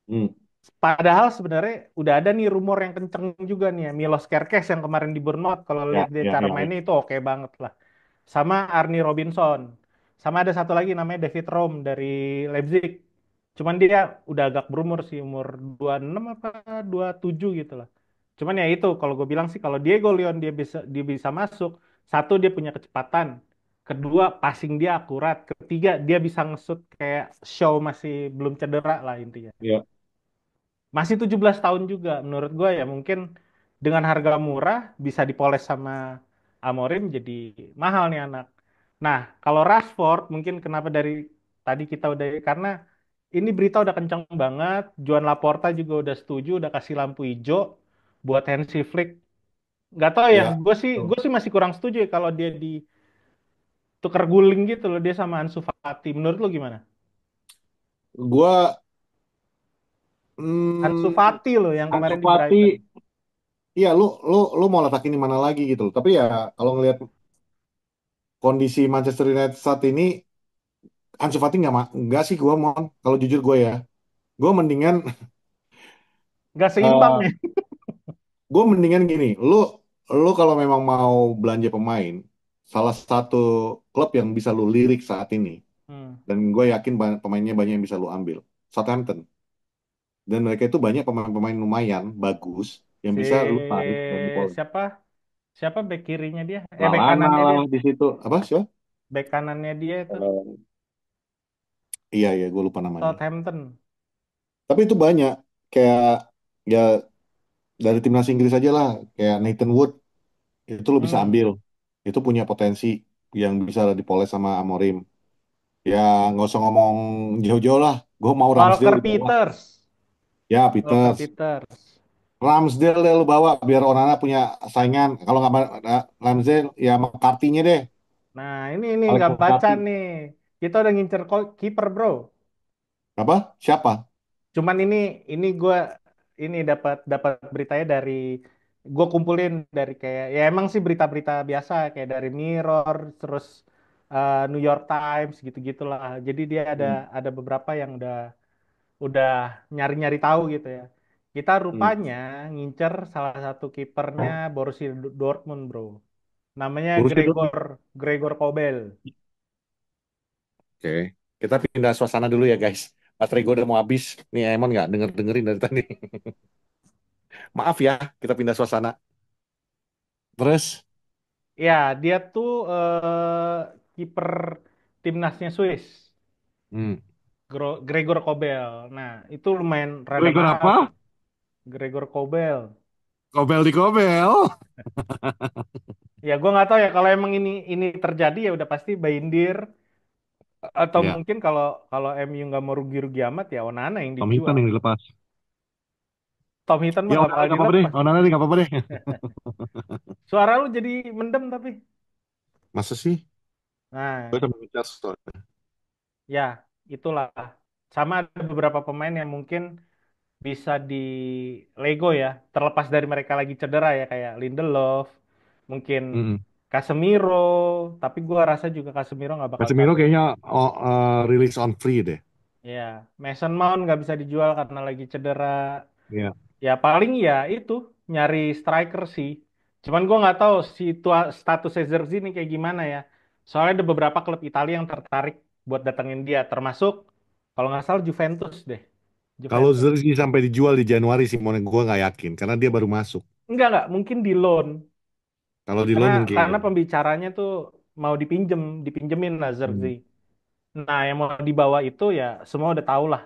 Hmm. Padahal sebenarnya udah ada nih rumor yang kenceng juga nih ya, Milos Kerkez yang kemarin di Bournemouth. Kalau lihat Ya, dia ya, cara ya, ya. mainnya itu oke banget lah. Sama Arni Robinson. Sama ada satu lagi namanya David Rom dari Leipzig. Cuman dia udah agak berumur sih, umur 26 apa 27 gitu lah. Cuman ya itu, kalau gue bilang sih kalau Diego Leon dia bisa masuk, satu dia punya kecepatan, kedua passing dia akurat, ketiga dia bisa ngesut kayak show masih belum cedera lah intinya. Ya. Masih 17 tahun juga menurut gue ya mungkin dengan harga murah bisa dipoles sama Amorim jadi mahal nih anak. Nah, kalau Rashford mungkin kenapa dari tadi kita udah karena ini berita udah kencang banget, Juan Laporta juga udah setuju, udah kasih lampu hijau buat Hansi Flick. Nggak tahu ya, Ya. gue sih masih kurang setuju ya kalau dia ditukar guling gitu loh dia sama Ansu Fati. Menurut lo gimana? Gua Ansu hmm, Fati loh yang Ansu kemarin di Fati, Brighton. iya lu mau letakin di mana lagi gitu loh. Tapi ya kalau ngelihat kondisi Manchester United saat ini, Ansu Fati nggak sih gua mau, kalau jujur gue ya, gue mendingan Nggak seimbang eh ya. gue mendingan gini, lu kalau memang mau belanja pemain, salah satu klub yang bisa lu lirik saat ini, Hmm. dan gue yakin pemainnya banyak yang bisa lu ambil, Southampton. Dan mereka itu banyak pemain-pemain lumayan bagus yang Si bisa lu tarik dan dipoles. siapa? Siapa bek kirinya dia? Bek Lalana kanannya lah dia. di situ, apa sih? Bek kanannya dia itu Iya, iya, gue lupa namanya. Southampton. Tapi itu banyak. Kayak, ya dari timnas Inggris aja lah. Kayak Nathan Wood, itu lo bisa Hmm. ambil. Itu punya potensi yang bisa dipoles sama Amorim. Ya, nggak usah ngomong jauh-jauh lah. Gue mau Ramsdale Walker di bawah. Peters. Ya, Walker Peters. Peters. Ramsdale deh lo bawa, biar Onana punya saingan. Kalau nggak Ramsdale, ya McCarthy-nya deh. Nah, ini Alex nggak baca McCarthy. nih. Kita udah ngincer kiper, bro. Apa? Siapa? Cuman ini gue ini dapat dapat beritanya dari gue kumpulin dari kayak ya emang sih berita-berita biasa kayak dari Mirror terus New York Times gitu-gitulah. Jadi dia ada Hmm. ada beberapa yang udah nyari-nyari tahu gitu ya. Kita Hmm. rupanya ngincer salah satu kipernya Borussia Dortmund, bro. Namanya Borussia Dortmund. Gregor Gregor Kobel. Oke. Kita pindah suasana dulu ya guys. Baterai gue udah mau habis. Nih Emon nggak dengerin dari tadi. Maaf ya, kita pindah suasana. Terus, Ya, dia tuh kiper timnasnya Swiss, hmm. Gregor Kobel. Nah, itu lumayan rada Gregor mahal sih, apa? Gregor Kobel. Kobel di Kobel. Ya, gue nggak tahu ya kalau emang ini terjadi ya udah pasti Bayindir atau Ya, mungkin kalau kalau MU nggak mau rugi-rugi amat ya Onana yang Tom dijual. Hiddleston yang dilepas. Tom Hinton mah Ya, nggak Onana bakal nggak apa-apa deh. dilepas. Onana nih nggak apa-apa deh. Suara lu jadi mendem tapi. Masa sih? Gue Nah, sama Richard soalnya. ya itulah. Sama ada beberapa pemain yang mungkin bisa di Lego ya, terlepas dari mereka lagi cedera ya kayak Lindelof, mungkin Mm-mm. Casemiro, tapi gua rasa juga Casemiro nggak bakal Casemiro cabut. kayaknya release on free deh. Ya, Mason Mount nggak bisa dijual karena lagi cedera. Ya. Ya paling ya itu nyari striker sih. Cuman gua nggak tahu status Zirkzee ini kayak gimana ya. Soalnya ada beberapa klub Italia yang tertarik buat datengin dia, termasuk kalau nggak salah Juventus deh. Kalau Juventus. Zirkzee sampai dijual di Januari sih, gue nggak yakin. Karena dia baru masuk. Enggak, mungkin di loan. Kalau di Karena loan mungkin. karena pembicaranya tuh mau dipinjemin lah Hmm. Zirkzee. Nah, yang mau dibawa itu ya semua udah tahu lah.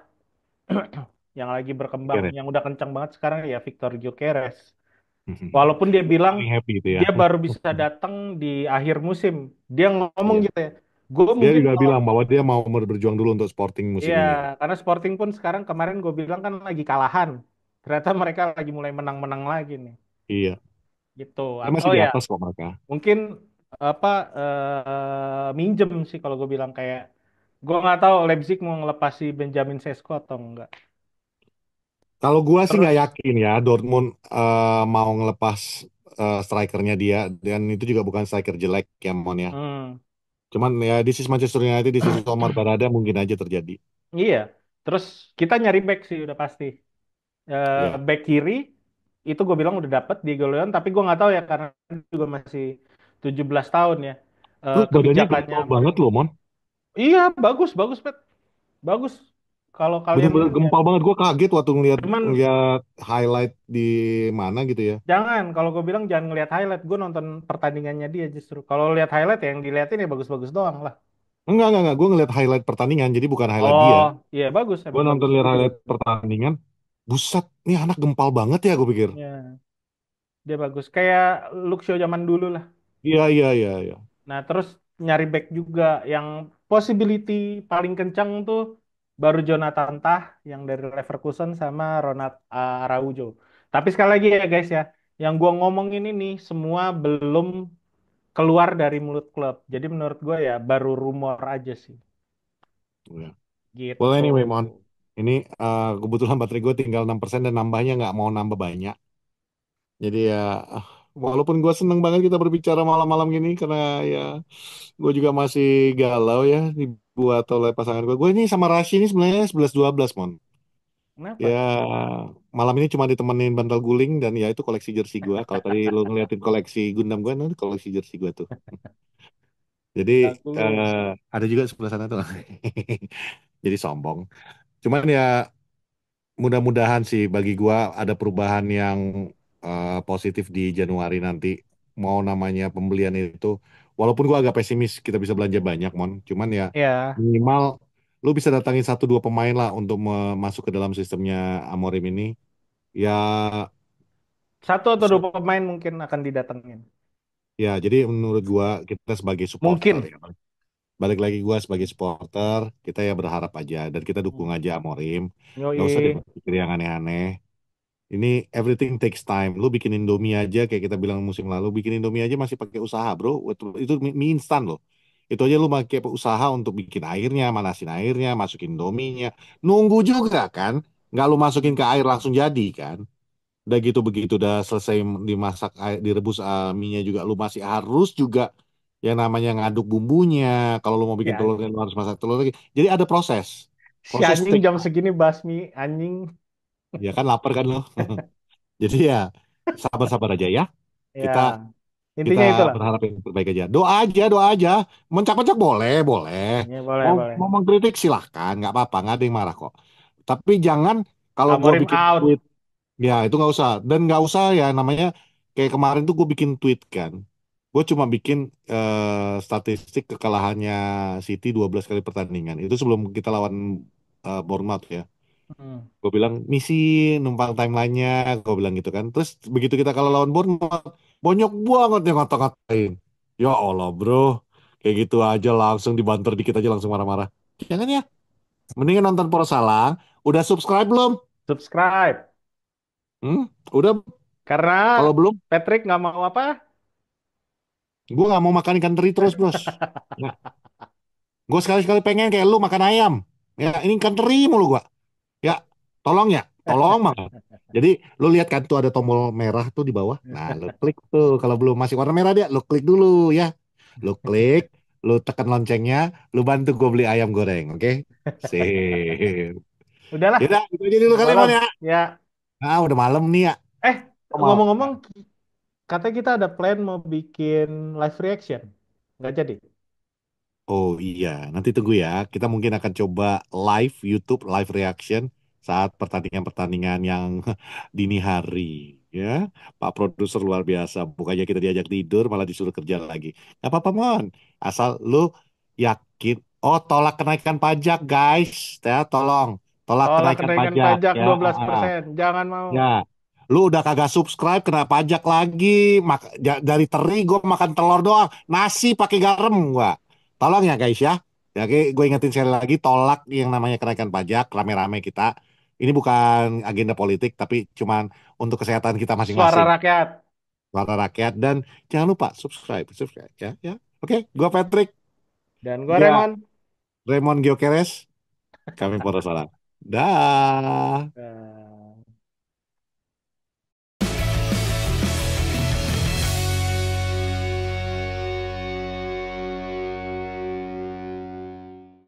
Yang lagi berkembang, Gimana? yang udah kencang banget sekarang ya Victor Gyökeres. Walaupun dia Yang bilang paling happy itu ya. dia baru bisa datang di akhir musim. Dia ngomong Iya. gitu ya. Gue Dia mungkin juga kalau bilang bahwa dia mau berjuang dulu untuk Sporting musim iya, ini. karena Sporting pun sekarang kemarin gue bilang kan lagi kalahan. Ternyata mereka lagi mulai menang-menang lagi nih. Iya. Gitu. Dia Atau masih di ya atas kok mereka. mungkin apa minjem sih kalau gue bilang kayak gue nggak tahu Leipzig mau ngelepas si Benjamin Sesko atau enggak. Kalau gua sih nggak Terus yakin ya Dortmund mau ngelepas strikernya dia dan itu juga bukan striker jelek ya Mon ya. hmm, Cuman ya this is Manchester United, this is Omar Barada mungkin aja terjadi. iya, terus kita nyari back sih udah pasti. Ya. Back kiri itu gue bilang udah dapet Diego Leon tapi gue nggak tahu ya karena dia juga masih 17 tahun ya. Terus badannya Kebijakannya gempal Amorim. banget loh Mon. Iya, bagus bagus Pet. Bagus kalau kalian Bener-bener lihat. gempal banget. Gua kaget waktu ngeliat Cuman ngeliat highlight di mana gitu ya. jangan, kalau gue bilang jangan ngelihat highlight. Gue nonton pertandingannya dia justru. Kalau lihat highlight ya yang dilihatin ya bagus-bagus doang lah. Enggak. Gue ngeliat highlight pertandingan, jadi bukan highlight dia. Oh, iya bagus, Gue emang nonton bagus. lihat highlight pertandingan. Buset, nih anak gempal banget ya gue pikir. Ya, dia bagus. Kayak Luxio zaman dulu lah. Iya. Nah, terus nyari back juga yang possibility paling kencang tuh baru Jonathan Tah yang dari Leverkusen sama Ronald Araujo. Tapi sekali lagi ya guys ya, yang gua ngomongin ini semua belum keluar dari mulut klub. Jadi menurut gue ya baru rumor aja sih. Iya. Well Gitu. anyway, Mon. Ini kebetulan baterai gue tinggal 6% dan nambahnya nggak mau nambah banyak. Jadi ya, ah, walaupun gue seneng banget kita berbicara malam-malam gini, karena ya gue juga masih galau ya dibuat oleh pasangan gue. Gue ini sama Rashi ini sebenarnya 11-12, Mon. Ya, Kenapa? malam ini cuma ditemenin bantal guling dan ya itu koleksi jersey gue. Kalau tadi lo ngeliatin koleksi Gundam gue, nanti koleksi jersey gue tuh. Jadi Bagus. ada juga sebelah sana tuh. Jadi sombong. Cuman ya mudah-mudahan sih bagi gua ada perubahan yang positif di Januari nanti. Mau namanya pembelian itu, walaupun gua agak pesimis kita bisa belanja banyak, Mon. Cuman ya Ya, minimal lu bisa datangin satu dua pemain lah untuk masuk ke dalam sistemnya Amorim ini. Ya, satu atau dua so- pemain mungkin akan didatengin. ya jadi menurut gua kita sebagai supporter Mungkin. ya. Balik lagi gua sebagai supporter, kita ya berharap aja dan kita dukung Hmm. aja Amorim. Nggak usah deh Yoi. berpikir yang aneh-aneh. Ini everything takes time. Lu bikin Indomie aja kayak kita bilang musim lalu, bikin Indomie aja masih pakai usaha, bro. Itu mie instan loh. Itu aja lu pakai usaha untuk bikin airnya, manasin airnya, masukin Indominya. Nunggu juga kan? Nggak lu masukin ke air langsung jadi kan? Udah gitu begitu udah selesai dimasak air, direbus mie-nya juga lu masih harus juga yang namanya ngaduk bumbunya. Kalau lu mau Si bikin telurnya anjing. lu harus masak telur lagi. Jadi ada proses. Si Proses anjing take jam time. segini basmi anjing. Ya kan lapar kan lo. Jadi ya sabar-sabar aja ya. Kita Ya, Kita Intinya itulah. berharap yang terbaik aja. Doa aja, doa aja. Mencak-mencak boleh, boleh. Ya, boleh, Mau boleh. mau mengkritik silahkan, nggak apa-apa, nggak ada yang marah kok. Tapi jangan kalau gue Amorim bikin tweet, out. ya itu nggak usah. Dan nggak usah ya namanya kayak kemarin tuh gue bikin tweet kan. Gue cuma bikin statistik kekalahannya City 12 kali pertandingan. Itu sebelum kita lawan Bournemouth ya. Hmm. Gue bilang misi numpang timelinenya, gue bilang gitu kan. Terus begitu kita kalau lawan Bournemouth, banyak banget yang ngata-ngatain. Ya Allah bro, kayak gitu aja langsung dibanter dikit aja langsung marah-marah. Jangan ya, mendingan nonton Poros Salang. Udah subscribe belum? Subscribe. Hmm? Udah, Karena kalau belum, Patrick nggak mau apa? gue nggak mau makan ikan teri terus bros. Ya, gue sekali-sekali pengen kayak lu makan ayam. Ya, ini ikan teri mulu gue. Ya, tolong ya, tolong banget. Jadi lu lihat kan tuh ada tombol merah tuh di bawah. Nah, lu klik tuh kalau belum masih warna merah dia, lu klik dulu ya. Lu klik, lu tekan loncengnya, lu bantu gue beli ayam goreng, oke? Sip. Udahlah, Yaudah, itu aja dulu udah kali malam. man ya. Ya, Ah, udah malam nih ya. eh Kok ngomong-ngomong, malam? katanya kita ada plan mau bikin live reaction. Nggak jadi. Oh iya, nanti tunggu ya. Kita mungkin akan coba live YouTube live reaction saat pertandingan-pertandingan yang dini hari. Ya, Pak produser luar biasa. Bukannya kita diajak tidur, malah disuruh kerja lagi. Gak apa-apa, Mon. Asal lu yakin. Oh, tolak kenaikan pajak, guys. Ya, tolong. Tolak Tolak kenaikan kenaikan pajak. pajak Ya, 12%. Jangan mau. ya. Lu udah kagak subscribe, kena pajak lagi. Dari teri gue makan telur doang. Nasi pakai garam gua. Tolong ya guys ya. Ya, oke, gue ingetin sekali lagi, tolak yang namanya kenaikan pajak, rame-rame kita. Ini bukan agenda politik, tapi cuman untuk kesehatan kita Suara masing-masing. rakyat. Para rakyat. Dan jangan lupa subscribe, subscribe ya. Ya. Oke, gue Patrick. Dan gua Dia Raymond. Raymond Giokeres. Kami para salah. Dah. Eh,